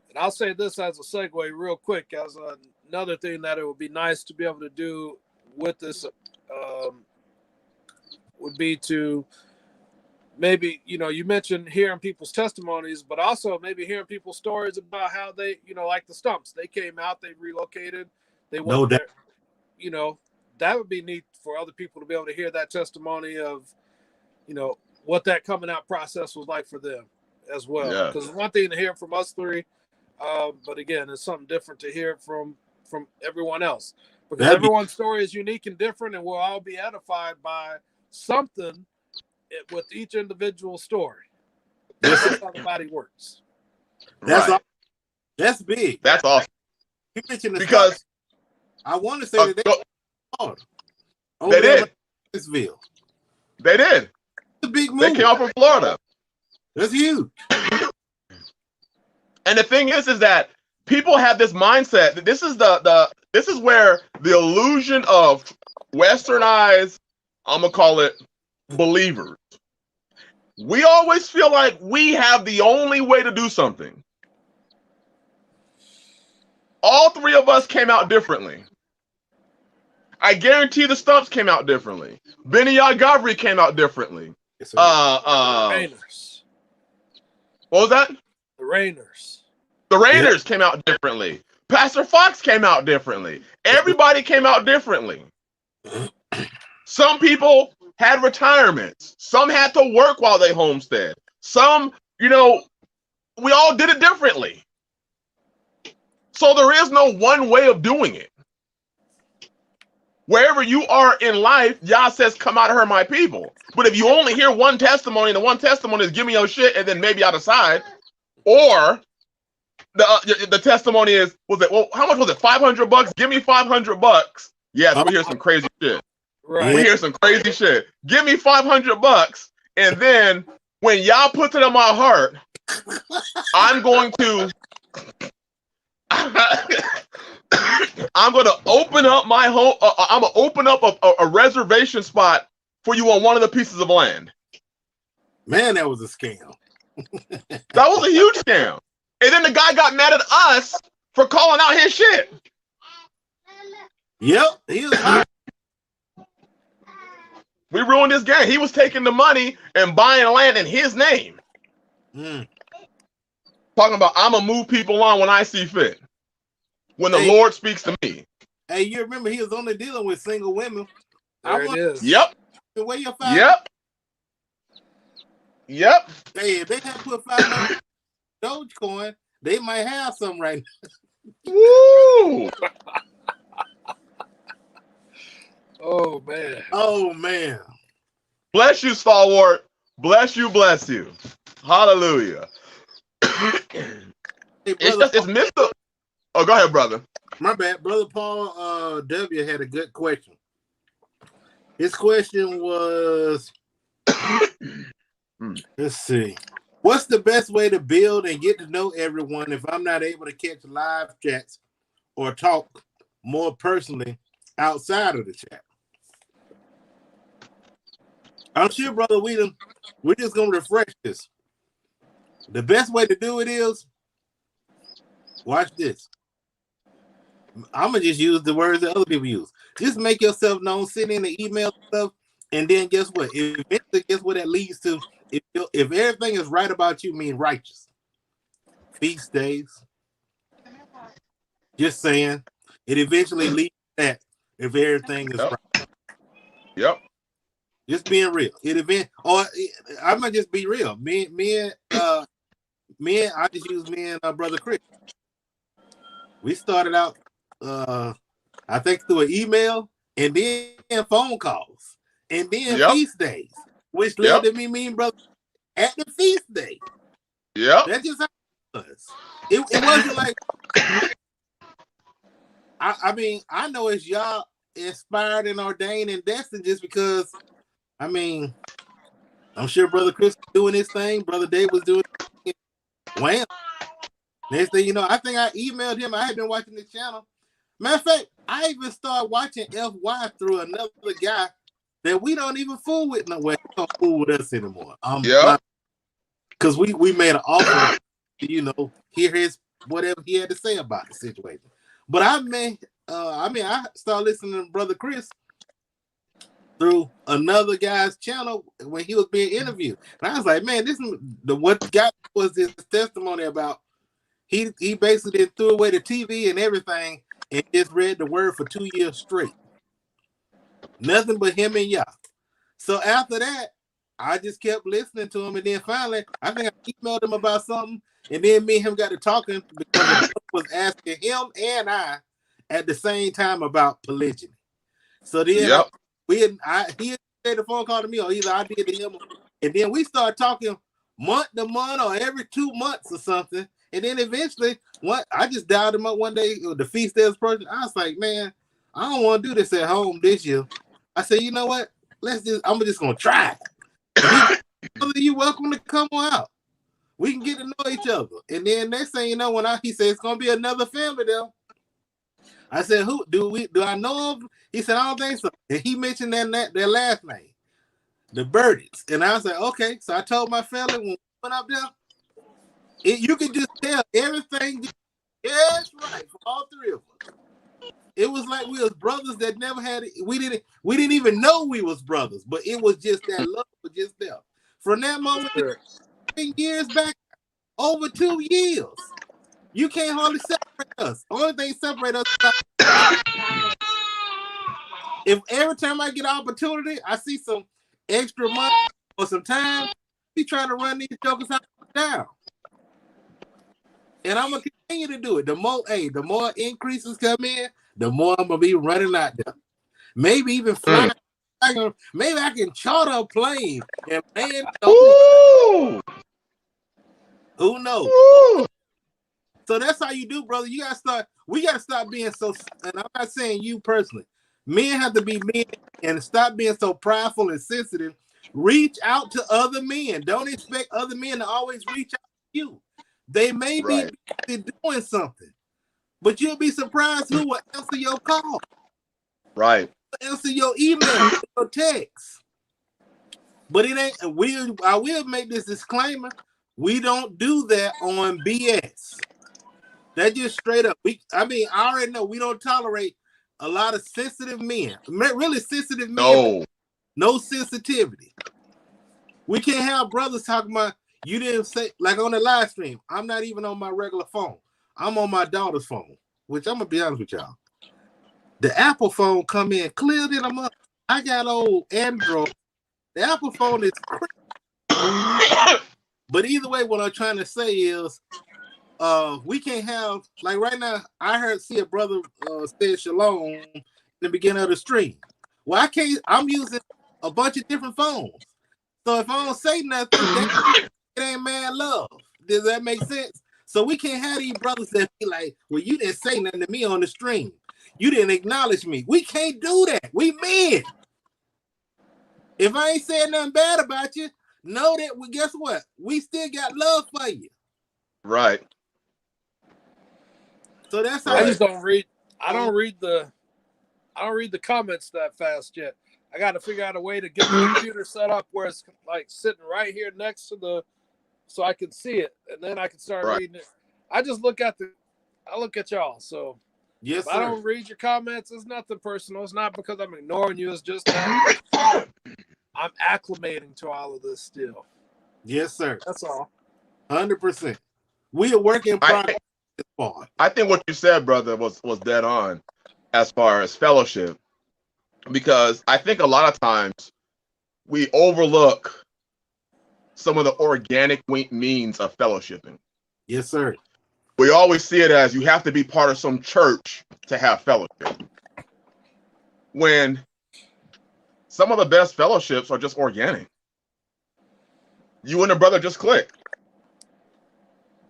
And I'll say this as a segue real quick, as another thing that it would be nice to be able to do with this would be to maybe, you mentioned hearing people's testimonies, but also maybe hearing people's stories about how they, like the Stumps, they came out, they relocated, they went there. That would be neat for other people to be able to hear that testimony of, what that coming out process was like for them as well. Yeah. Because it's one thing to hear from us three, but again, it's something different to hear from everyone else. Because everyone's story is unique and different, and we'll all be edified by something with each individual story. That's how the body works. That's big. That's awesome. You mentioned the because Stumps. I want to say that they did. They did. It's a big move. They came out from Florida. That's huge. And the thing is that people have this mindset that this is this is where the illusion of westernized, I'm gonna call it believers. We always feel like we have the only way to do something. All three of us came out differently. I guarantee the Stumps came out differently. Benny Gavri came out differently. Yes, Rainers. What was that? The Rainers. The Raiders came out differently. Pastor Fox came out differently. Everybody came out differently. Some people had retirements. Some had to work while they homestead. Some, we all did it differently. So there is no one way of doing it. Wherever you are in life, Yah says, come out of her, my people. But if you only hear one testimony, and the one testimony is give me your shit, and then maybe I decide, or the testimony is, how much was it? $500? Give me $500. Yes, we hear some crazy shit. Right. We hear some crazy shit. Give me $500, and then when Yah puts it in my heart, I'm going to open up my home. I'm gonna open up a reservation spot for you on one of the pieces of land. Man, that was a scam. That was a huge scam. And then the guy got mad at us for calling out his shit. Yep, he was. We ruined his game. He was taking the money and buying land in his name. Talking about, I'm gonna move people on when I see fit. When the Lord speaks to me. Hey, you remember he was only dealing with single women. There it is. Yep. Where your five? Yep. Hey, if they had put $5 Dogecoin, they might have some right now. Woo! Oh man. Bless you, stalwart. Bless you, bless you. Hallelujah. Hey, It's Mr. Oh, go ahead, brother. My bad. Brother Paul W had a good question. His question was, let's see. What's the best way to build and get to know everyone if I'm not able to catch live chats or talk more personally outside of the chat? I'm sure, Brother Whedon, we're just going to refresh this. The best way to do it is, watch this. I'm going to just use the words that other people use. Just make yourself known, send in the email stuff, and then guess what? Eventually, guess what that leads to? If everything is right about you, mean righteous. Feast days. Just saying. It eventually leads to that if everything is right. Yep. Just being real. I'm gonna just be real. Me and I just use me and Brother Chris. We started out I think through an email and then phone calls and then feast days, which led to me meeting Brother at the feast day. Yeah. That's just how it was. It wasn't like I mean, I know it's y'all inspired and ordained and destined just because, I mean, I'm sure Brother Chris was doing his thing, Brother Dave was doing his thing. Wham. Next thing you know, I think I emailed him. I had been watching the channel. Matter of fact, I even started watching FY through another guy that we don't even fool with no way. He don't fool with us anymore. Yeah. Because we made an offer to, you know, hear his whatever he had to say about the situation. But I started listening to Brother Chris through another guy's channel when he was being interviewed. And I was like, man, what got was his testimony about he basically threw away the TV and everything and just read the word for 2 years straight. Nothing but him and Yah. So after that, I just kept listening to him, and then finally, I think I emailed him about something, and then me and him got to talking because the was asking him and I at the same time about polygyny. So then he had made a phone call to me, or either I did to him, and then we started talking month to month or every 2 months or something. And then eventually, I just dialed him up one day, the feast day was approaching. I was like, man, I don't want to do this at home this year. I said, you know what? I'm just gonna try. You're welcome to come on out. We can get to know each other. And then next thing you know, he said it's gonna be another family there. I said, who do I know of? He said, I don't think so. And he mentioned their last name, the Birdies. And I was like, okay. So I told my family when we went up there, you could just tell everything. Yes, right, for all three of us. It was like we was brothers that never had it. We didn't even know we was brothers, but it was just that love was just there. From that moment, 10 years back, over 2 years, you can't hardly separate us. Only thing separate us is if every time I get an opportunity, I see some extra money or some time, we trying to run these jokers down. And I'm gonna continue to do it. The more increases come in, the more I'm gonna be running out there. Maybe even flying. Maybe I can charter a plane and land. Who knows? Ooh. So that's how you do, brother. You gotta start. We gotta stop being so. And I'm not saying you personally. Men have to be men and stop being so prideful and sensitive. Reach out to other men. Don't expect other men to always reach out to you. They may be doing something, but you'll be surprised who will answer your call. Right. Answer your email, your text. But it ain't. I will make this disclaimer. We don't do that on BS. That just straight up. I already know we don't tolerate a lot of sensitive men. Really sensitive men. No sensitivity. We can't have brothers talking about. You didn't say, like on the live stream, I'm not even on my regular phone. I'm on my daughter's phone, which I'm going to be honest with y'all. The Apple phone come in clear than a month. I got old Android. The Apple phone is crazy. But either way, what I'm trying to say is we can't have, like right now, I see a brother say shalom in the beginning of the stream. Well, I'm using a bunch of different phones. So if I don't say nothing, it ain't mad love. Does that make sense? So we can't have these brothers that be like, well, you didn't say nothing to me on the stream. You didn't acknowledge me. We can't do that. We men. If I ain't saying nothing bad about you, know that guess what? We still got love for you. Right. So that's how I just don't read. I don't read the comments that fast yet. I got to figure out a way to get the computer set up where it's like sitting right here next to so I can see it, and then I can start reading it. I just look at y'all. So yes, if I don't read your comments, it's nothing personal. It's not because I'm ignoring you. It's just that I'm acclimating to all of this still. Yes, sir. That's all. 100%. We are working progress. I think what you said, brother, was dead on as far as fellowship. Because I think a lot of times we overlook some of the organic means of fellowshipping. Yes, sir. We always see it as you have to be part of some church to have fellowship. When some of the best fellowships are just organic. You and a brother just click.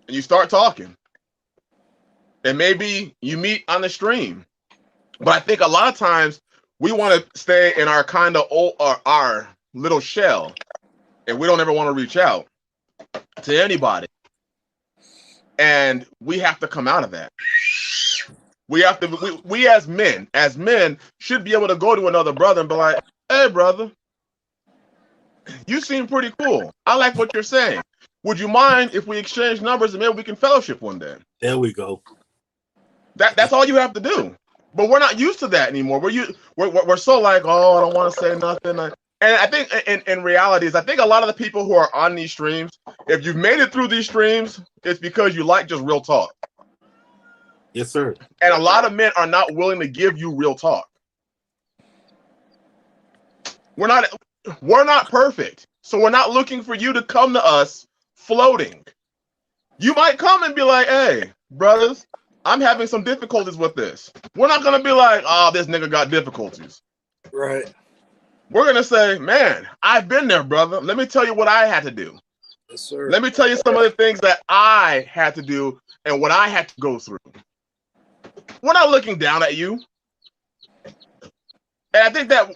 And you start talking. And maybe you meet on the stream. But I think a lot of times we want to stay in our kind of old, our little shell, and we don't ever want to reach out to anybody. And we have to come out of that. We have to. We as men should be able to go to another brother and be like, "Hey, brother, you seem pretty cool. I like what you're saying. Would you mind if we exchange numbers and maybe we can fellowship one day?" There we go. That's all you have to do. But we're not used to that anymore. We're so like, oh, I don't want to say nothing. And I think in reality is I think a lot of the people who are on these streams, if you've made it through these streams, it's because you like just real talk. Yes, sir. And a lot of men are not willing to give you real talk. We're not perfect. So we're not looking for you to come to us floating. You might come and be like, "Hey, brothers, I'm having some difficulties with this." We're not going to be like, "Oh, this nigga got difficulties." Right. We're going to say, "Man, I've been there, brother. Let me tell you what I had to do. Yes, sir. Let me tell you some of the things that I had to do and what I had to go through." We're not looking down at you. And I think that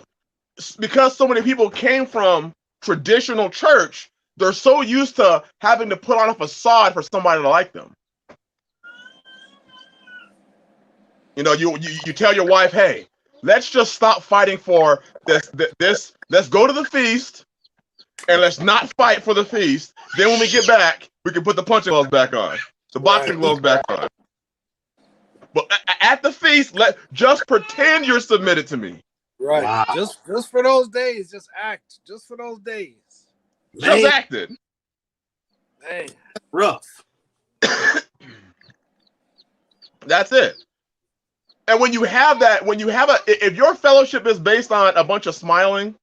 because so many people came from traditional church, they're so used to having to put on a facade for somebody to like them. You know, you tell your wife, "Hey, let's just stop fighting for this. Let's go to the feast and let's not fight for the feast. Then when we get back, we can put the punching gloves back on, the boxing gloves back on. But at the feast, just pretend you're submitted to me." Right. Wow. Just for those days, just act. Just for those days. Just acted. Man. Rough. That's it. And when you have that, if your fellowship is based on a bunch of smiling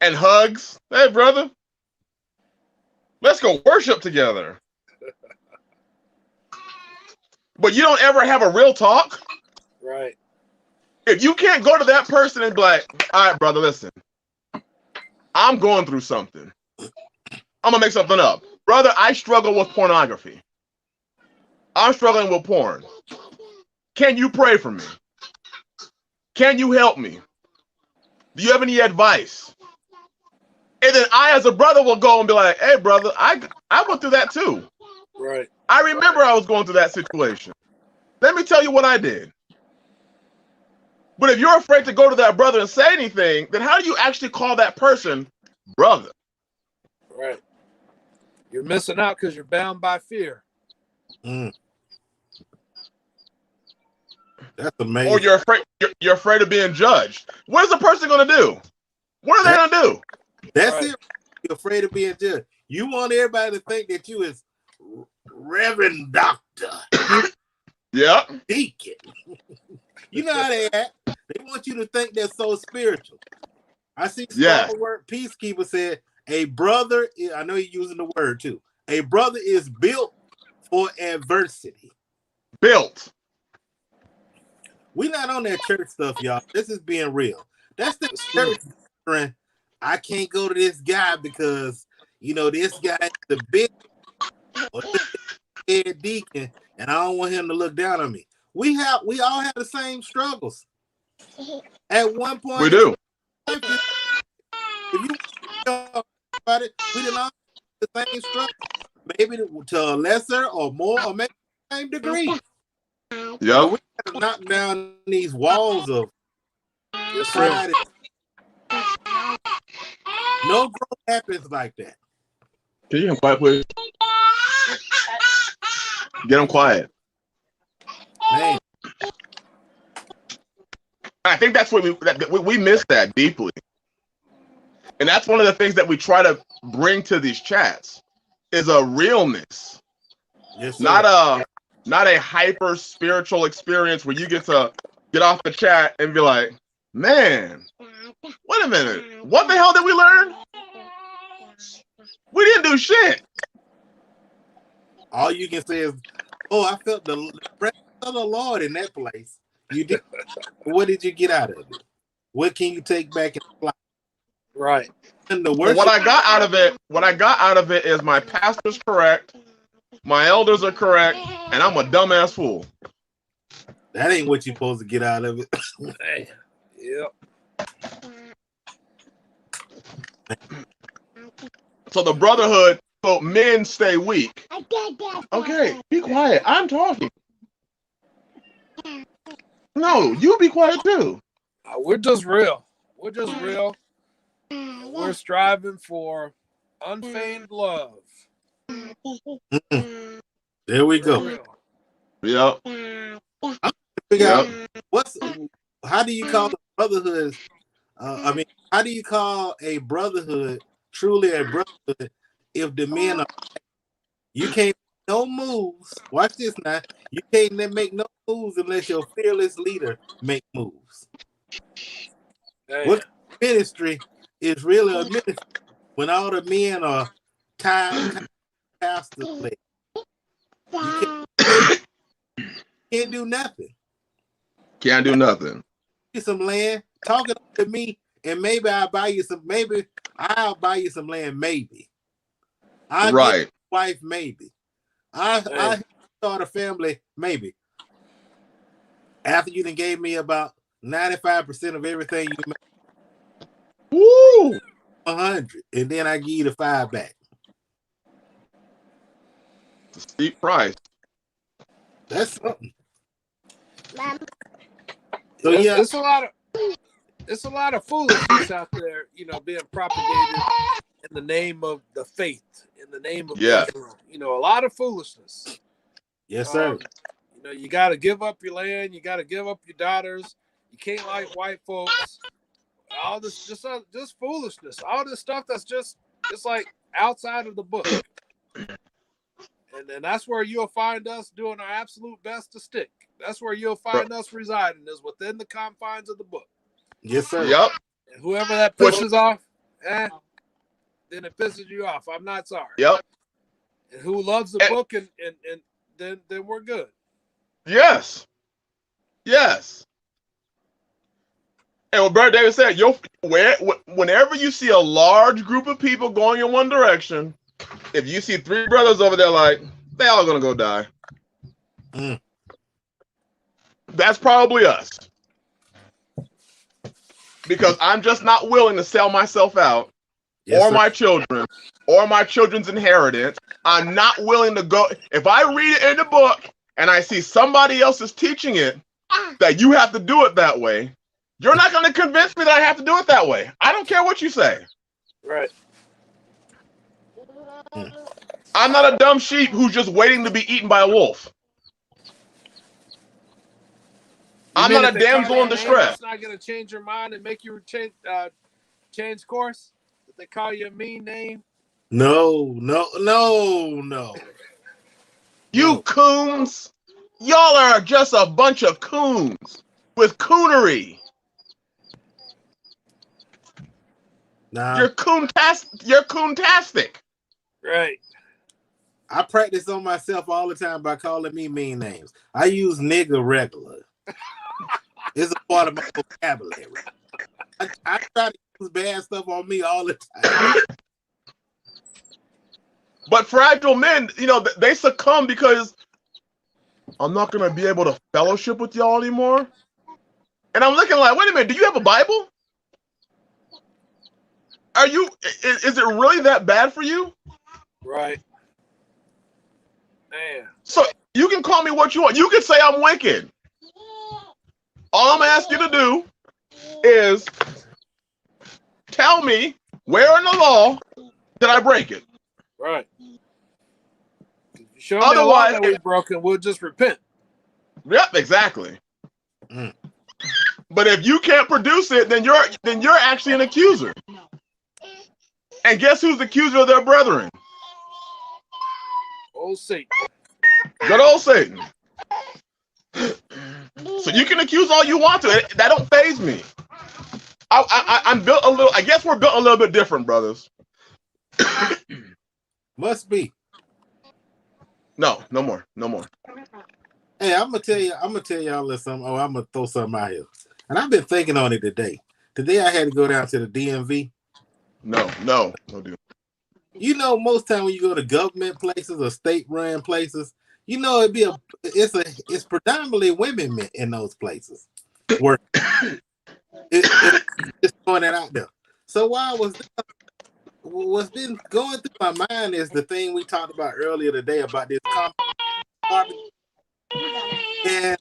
and hugs, "Hey, brother, let's go worship together." But you don't ever have a real talk. Right. If you can't go to that person and be like, "All right, brother, listen, I'm going through something. I'm going to make something up. Brother, I struggle with pornography. I'm struggling with porn. Can you pray for me? Can you help me? Do you have any advice?" And then I, as a brother, will go and be like, "Hey, brother, I went through that too. Right. I remember I was going through that situation. Let me tell you what I did." But if you're afraid to go to that brother and say anything, then how do you actually call that person brother? Right. You're missing out because you're bound by fear. That's amazing. Or you're afraid of being judged. What is the person going to do? What are they going to do? That's Right. it. You're afraid of being judged. You want everybody to think that you is Reverend Doctor. Yeah. Deacon. You know how they act. They want you to think they're so spiritual. I see Stalwart Peacekeeper said, "A brother," I know you're using the word too. "A brother is built for adversity." Built. We're not on that church stuff, y'all. This is being real. That's the church. I can't go to this guy because, this guy is the big or head deacon, and I don't want him to look down on me. We all have the same struggles. At one point, We do. If you talk about it, we didn't all have the same struggle. Maybe to a lesser or more, or maybe the same degree. Yeah. We got to knock down these walls of pride. No growth happens like that. Can you get him quiet, please? Get him quiet. Man. I think that's what we miss that deeply. And that's one of the things that we try to bring to these chats is a realness. Yes, sir. Not a hyper spiritual experience where you get to get off the chat and be like, "Man, wait a minute. What the hell did we learn? We didn't do shit." All you can say is, "Oh, I felt the presence of the Lord in that place." You did. What did you get out of it? What can you take back in life? Right. And the Well, worship. what I got out of it is my pastor's correct. My elders are correct, and I'm a dumbass fool. That ain't what you're supposed to get out of it. Hey, yep. So the brotherhood, so men stay weak. Okay, be quiet. I'm talking. No, you be quiet too. We're just real. We're just real. We're striving for unfeigned love. There we go. Yep. Figure out how do you call the brotherhood? How do you call a brotherhood truly a brotherhood if the men are? You can't make no moves. Watch this now. You can't make no moves unless your fearless leader make moves. Hey. What ministry is really a ministry when all the men are tied pastor play? You can't do nothing. Can't do nothing. Get some land, talking to me, and maybe I'll buy you some. Maybe I'll buy you some land. Maybe I'll get a wife. Maybe I start a family. Maybe after you done gave me about 95% of everything you made. Woo! 100, and then I give you the 5 back. It's a steep price. That's something. So yeah, it's a lot of foolishness out there, being propagated in the name of the faith, in the name of Israel. A lot of foolishness. Yes, sir. You got to give up your land. You got to give up your daughters. You can't like white folks. All this, just foolishness. All this stuff that's just like outside of the book. And that's where you'll find us doing our absolute best to stick. That's where you'll find us residing, is within the confines of the book. Yes, sir. Yep. And whoever that pisses off, then it pisses you off. I'm not sorry. Yep. And who loves the book, and then we're good. Yes. Yes. And what Brother David said, whenever you see a large group of people going in one direction, if you see 3 brothers over there, like, they all gonna go die. That's probably us. Because I'm just not willing to sell myself out, or my children, or my children's inheritance. I'm not willing to go. If I read it in the book and I see somebody else is teaching it, that you have to do it that way, you're not going to convince me that I have to do it that way. I don't care what you say. Right. I'm not a dumb sheep who's just waiting to be eaten by a wolf. I'm not a damsel in distress. It's not going to change your mind and make you change course? If they call you a mean name? No. You coons. Y'all are just a bunch of coons with coonery. Nah. You're coontastic. Right. I practice on myself all the time by calling me mean names. I use nigger regular. It's a part of my vocabulary. I try to use bad stuff on me all the time. But fragile men, they succumb because I'm not going to be able to fellowship with y'all anymore. And I'm looking like, wait a minute, do you have a Bible? Is it really that bad for you? Right. Man. So you can call me what you want. You can say I'm wicked. All I'm asking you to do is tell me where in the law did I break it. Right. Show me the law that we broke, and we'll just repent. Yep, exactly. But if you can't produce it, then you're actually an accuser. And guess who's the accuser of their brethren? Old Satan. Good old Satan. So you can accuse all you want to. That don't faze me. I'm built a little. I guess we're built a little bit different, brothers. Must be. No more. Hey, I'm gonna tell y'all something. I'm gonna throw something out here. And I've been thinking on it today. Today I had to go down to the DMV. No, dude. You know, most time when you go to government places or state-run places, you know it's predominantly women in those places. Work. Just throwing that out there. So what's been going through my mind is the thing we talked about earlier today about this compound, and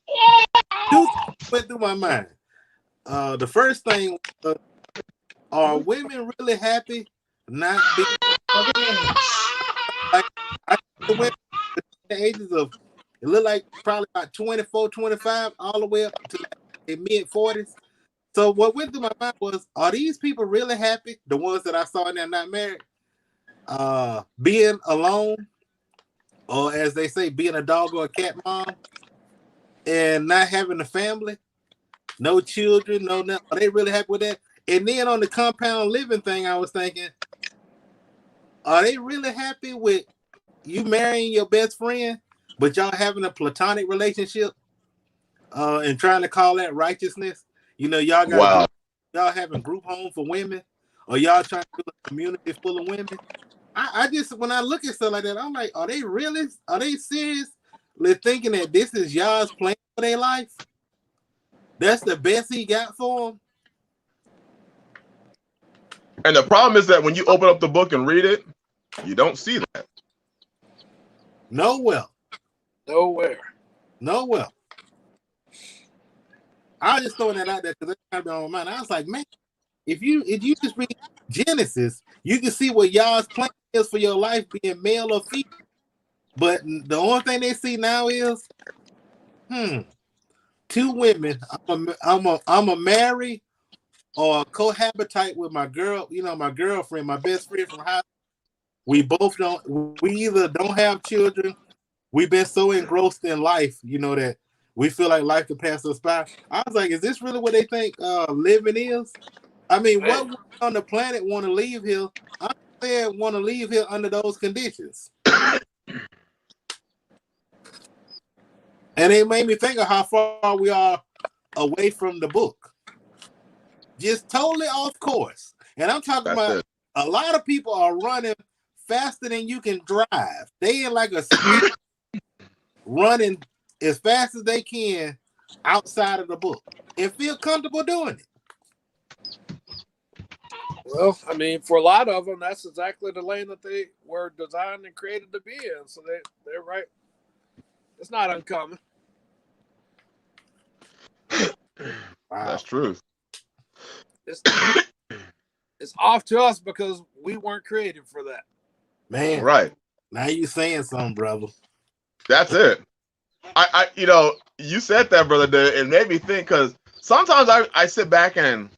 two things went through my mind. The first thing, are women really happy not being like the women the ages of, it looked like probably about 24, 25, all the way up to like the mid-40s. So what went through my mind was, are these people really happy? The ones that I saw and they're not married, being alone, or as they say, being a dog or a cat mom, and not having a family, no children, no nothing. Are they really happy with that? And then on the compound living thing, I was thinking, are they really happy with you marrying your best friend, but y'all having a platonic relationship, and trying to call that righteousness? You know, y'all got y'all having group home for women, or y'all trying to build a community full of women. I just, when I look at stuff like that, I'm like, are they seriously thinking that this is y'all's plan for their life? That's the best he got for them. And the problem is that when you open up the book and read it, you don't see that. Nowhere. I was just throwing that out there because that's kind of been on my mind. I was like, man, if you just read Genesis, you can see what y'all's plan is for your life, being male or female. But the only thing they see now is, two women. I'm a marry or cohabitate with my girl. You know, my girlfriend, my best friend from high school. We either don't have children. We've been so engrossed in life, you know, that we feel like life could pass us by. I was like, is this really what they think living is? I mean, what on the planet want to leave here? I'm saying want to leave here under those conditions. And it made me think of how far we are away from the book. Just totally off course. And I'm talking about a lot of people are running faster than you can drive. They in like a speed running as fast as they can outside of the book and feel comfortable doing it. Well, I mean, for a lot of them, that's exactly the lane that they were designed and created to be in. So they're right. It's not uncommon. Wow. That's true. It's off to us because we weren't created for that. Man, right. Now you saying something, brother. That's it. I you know, you said that, brother. It made me think, because sometimes I sit back and,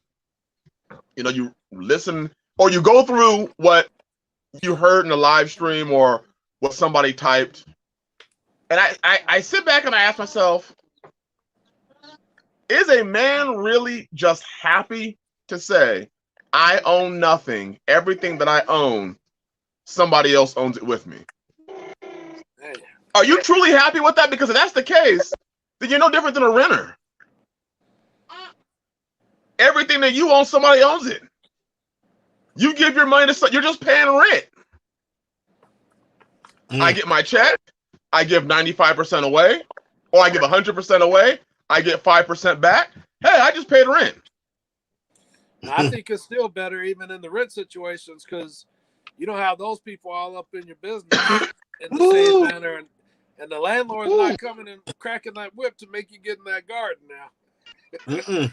you know, you listen or you go through what you heard in the live stream or what somebody typed, and I sit back and I ask myself, is a man really just happy to say, I own nothing, everything that I own, somebody else owns it with me? Are you truly happy with that? Because if that's the case, then you're no different than a renter. Everything that you own, somebody owns it. You give your money to, you're just paying rent. I get my check, I give 95% away, or I give 100% away, I get 5% back. Hey, I just paid rent. I think it's still better even in the rent situations, because you don't have those people all up in your business in the same manner, and the landlord's not coming and cracking that whip to make you get in that garden now.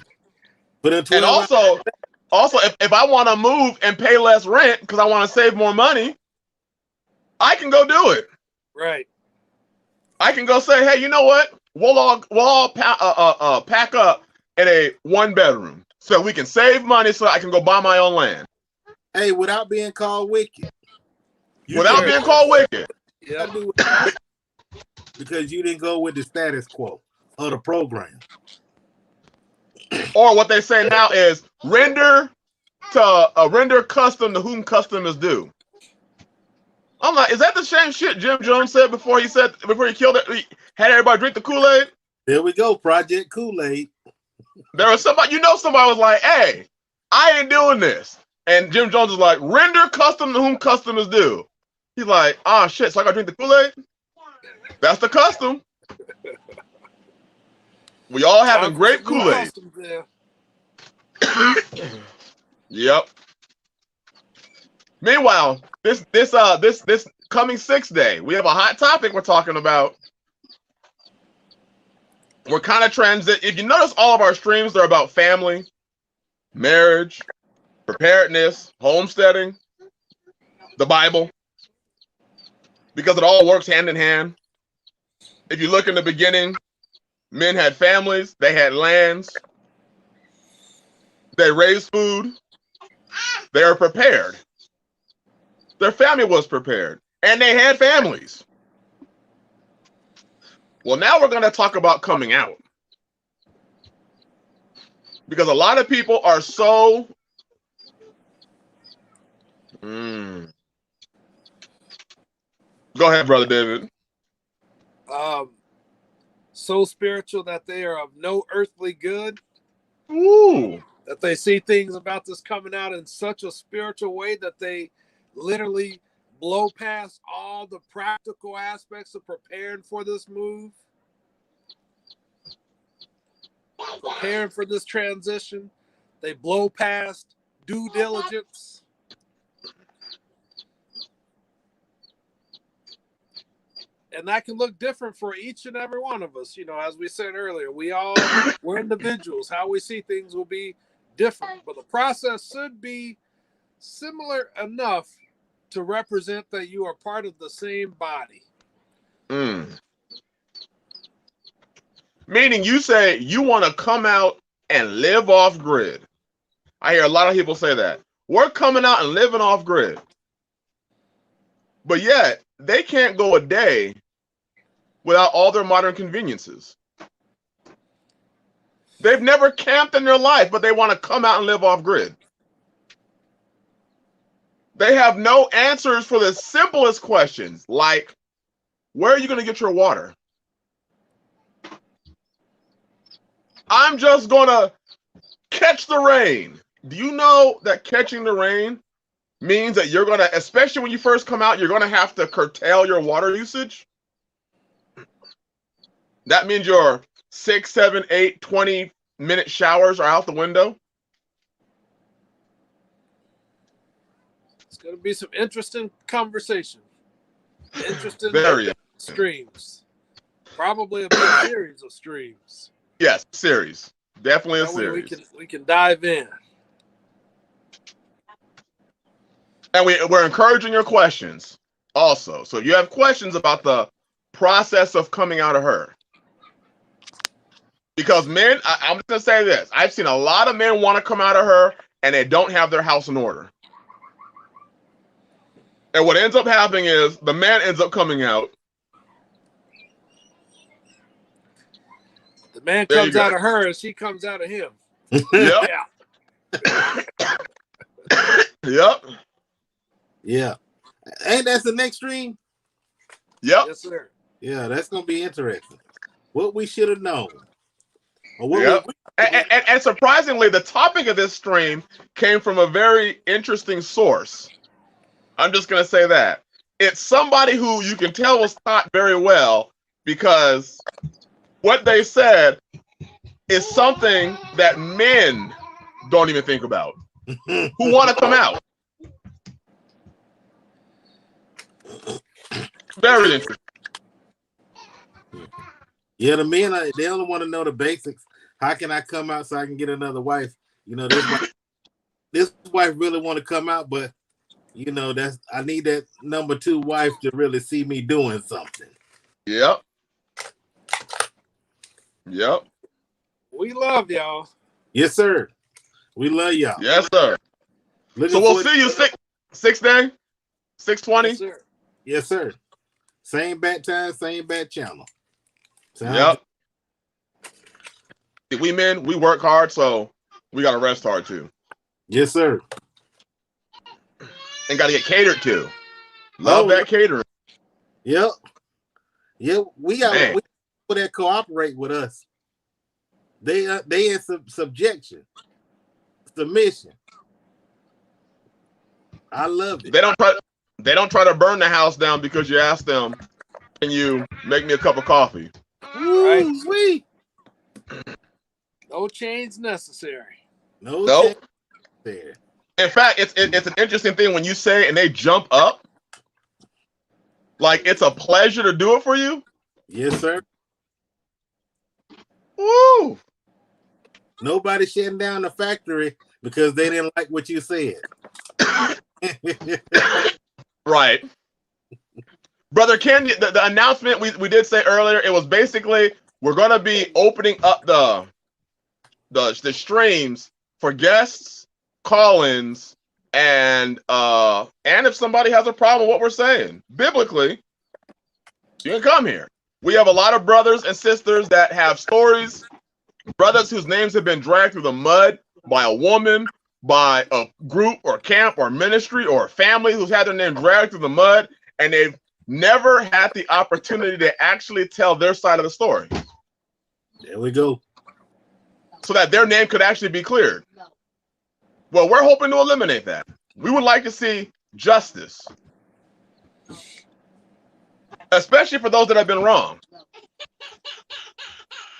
But and also if I want to move and pay less rent because I want to save more money, I can go do it. Right. I can go say, hey, you know what? We'll all pack up in a 1-bedroom so we can save money so I can go buy my own land. Hey, without being called wicked. Without being called wicked. Yeah. Because you didn't go with the status quo of the program. Or what they say now is render custom to whom custom is due. I'm like, is that the same shit Jim Jones said before he killed it? He had everybody drink the Kool-Aid? There we go, Project Kool-Aid. There was somebody was like, hey, I ain't doing this. And Jim Jones is like, render custom to whom custom is due. He's like, ah, shit, so I gotta drink the Kool-Aid? That's the custom. We all having grape Kool-Aid. Yep. Meanwhile, this coming 6th day, we have a hot topic we're talking about. We're kind of if you notice, all of our streams are about family, marriage, preparedness, homesteading, the Bible, because it all works hand in hand. If you look in the beginning, men had families, they had lands, they raised food, they were prepared. Their family was prepared, and they had families. Well, now we're going to talk about coming out. Because a lot of people are so... Go ahead, Brother David. So spiritual that they are of no earthly good. Ooh. That they see things about this coming out in such a spiritual way that they literally blow past all the practical aspects of preparing for this move, preparing for this transition. They blow past due diligence. And that can look different for each and every one of us. You know, as we said earlier, we're individuals. How we see things will be different, but the process should be similar enough to represent that you are part of the same body. Meaning you say you want to come out and live off grid. I hear a lot of people say that. We're coming out and living off grid. But yet, they can't go a day without all their modern conveniences. They've never camped in their life, but they want to come out and live off grid. They have no answers for the simplest questions, like, where are you going to get your water? I'm just going to catch the rain. Do you know that catching the rain means that you're going to, especially when you first come out, you're going to have to curtail your water usage? That means your 6, 7, 8, 20-minute showers are out the window. It's going to be some interesting conversation. Interesting streams. Probably a big series of streams. Yes, series. Definitely a series. We can dive in. And we're encouraging your questions also. So if you have questions about the process of coming out of her. Because men, I'm just going to say this. I've seen a lot of men want to come out of her and they don't have their house in order. And what ends up happening is the man ends up coming out. The man comes out of her and she comes out of him. Yep. Yeah. Yep. Yeah. Ain't that the next stream? Yep. Yes, sir. Yeah, that's going to be interesting. What we should have known. Or what yep. And surprisingly, the topic of this stream came from a very interesting source. I'm just going to say that. It's somebody who you can tell was taught very well, because what they said is something that men don't even think about who want to come out. Very interesting. Yeah, the men, they only want to know the basics. How can I come out so I can get another wife? You know, this wife really want to come out, but you know, I need that number 2 wife to really see me doing something. Yep. Yep. We love y'all. Yes, sir. We love y'all. Yes, sir. So we'll see you 6th day, 6:20. Yes, sir. Yes, sir. Same bat time, same bat channel. Yep. We men, we work hard, so we got to rest hard too. Yes, sir. And got to get catered to. Love that catering. Yep. Yep. We got people that cooperate with us. They in subjection, submission. I love it. They don't try to burn the house down because you asked them, can you make me a cup of coffee? Right. Ooh, sweet. No change necessary. No Nope. change there. In fact, it's an interesting thing when you say and they jump up, like it's a pleasure to do it for you. Yes, sir. Woo! Nobody shutting down the factory because they didn't like what you said. Right. Brother Ken, the announcement we did say earlier, it was basically we're gonna be opening up the streams for guests, call-ins, and if somebody has a problem with what we're saying, biblically, you can come here. We have a lot of brothers and sisters that have stories, brothers whose names have been dragged through the mud by a woman, by a group or camp or ministry or a family who's had their name dragged through the mud, and they've never had the opportunity to actually tell their side of the story. There we go. So that their name could actually be cleared. Well, we're hoping to eliminate that. We would like to see justice, especially for those that have been wrong,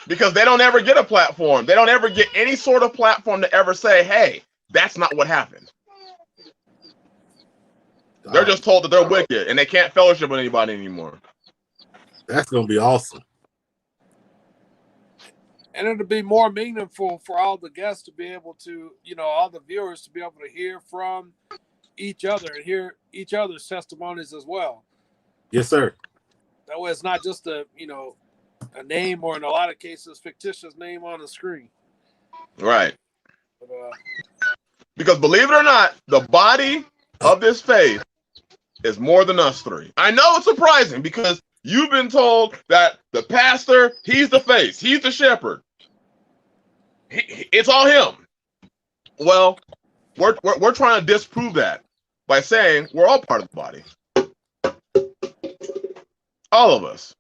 because they don't ever get a platform. They don't ever get any sort of platform to ever say, hey, that's not what happened. They're just told that they're wicked and they can't fellowship with anybody anymore. That's going to be awesome. And it'll be more meaningful for all the guests to be able to, all the viewers to be able to hear from each other and hear each other's testimonies as well. Yes, sir. That way it's not just a name, or in a lot of cases, fictitious name on the screen. Right. But, because believe it or not, the body of this faith is more than us three. I know it's surprising because you've been told that the pastor, he's the face, he's the shepherd. It's all him. Well, we're trying to disprove that by saying we're all part of the body. All of us.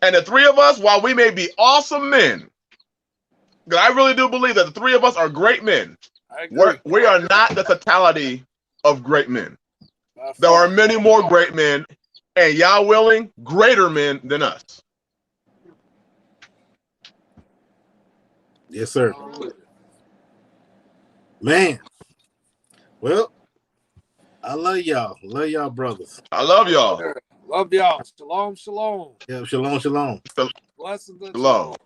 And the three of us, while we may be awesome men, because I really do believe that the three of us are great men, we are not the totality of great men. There are many more great men, and Yah willing, greater men than us. Yes, sir. Man. Well, I love y'all. Love y'all, brothers. I love y'all. Love y'all. Shalom, shalom. Yeah, shalom, shalom. Blessings and Shalom.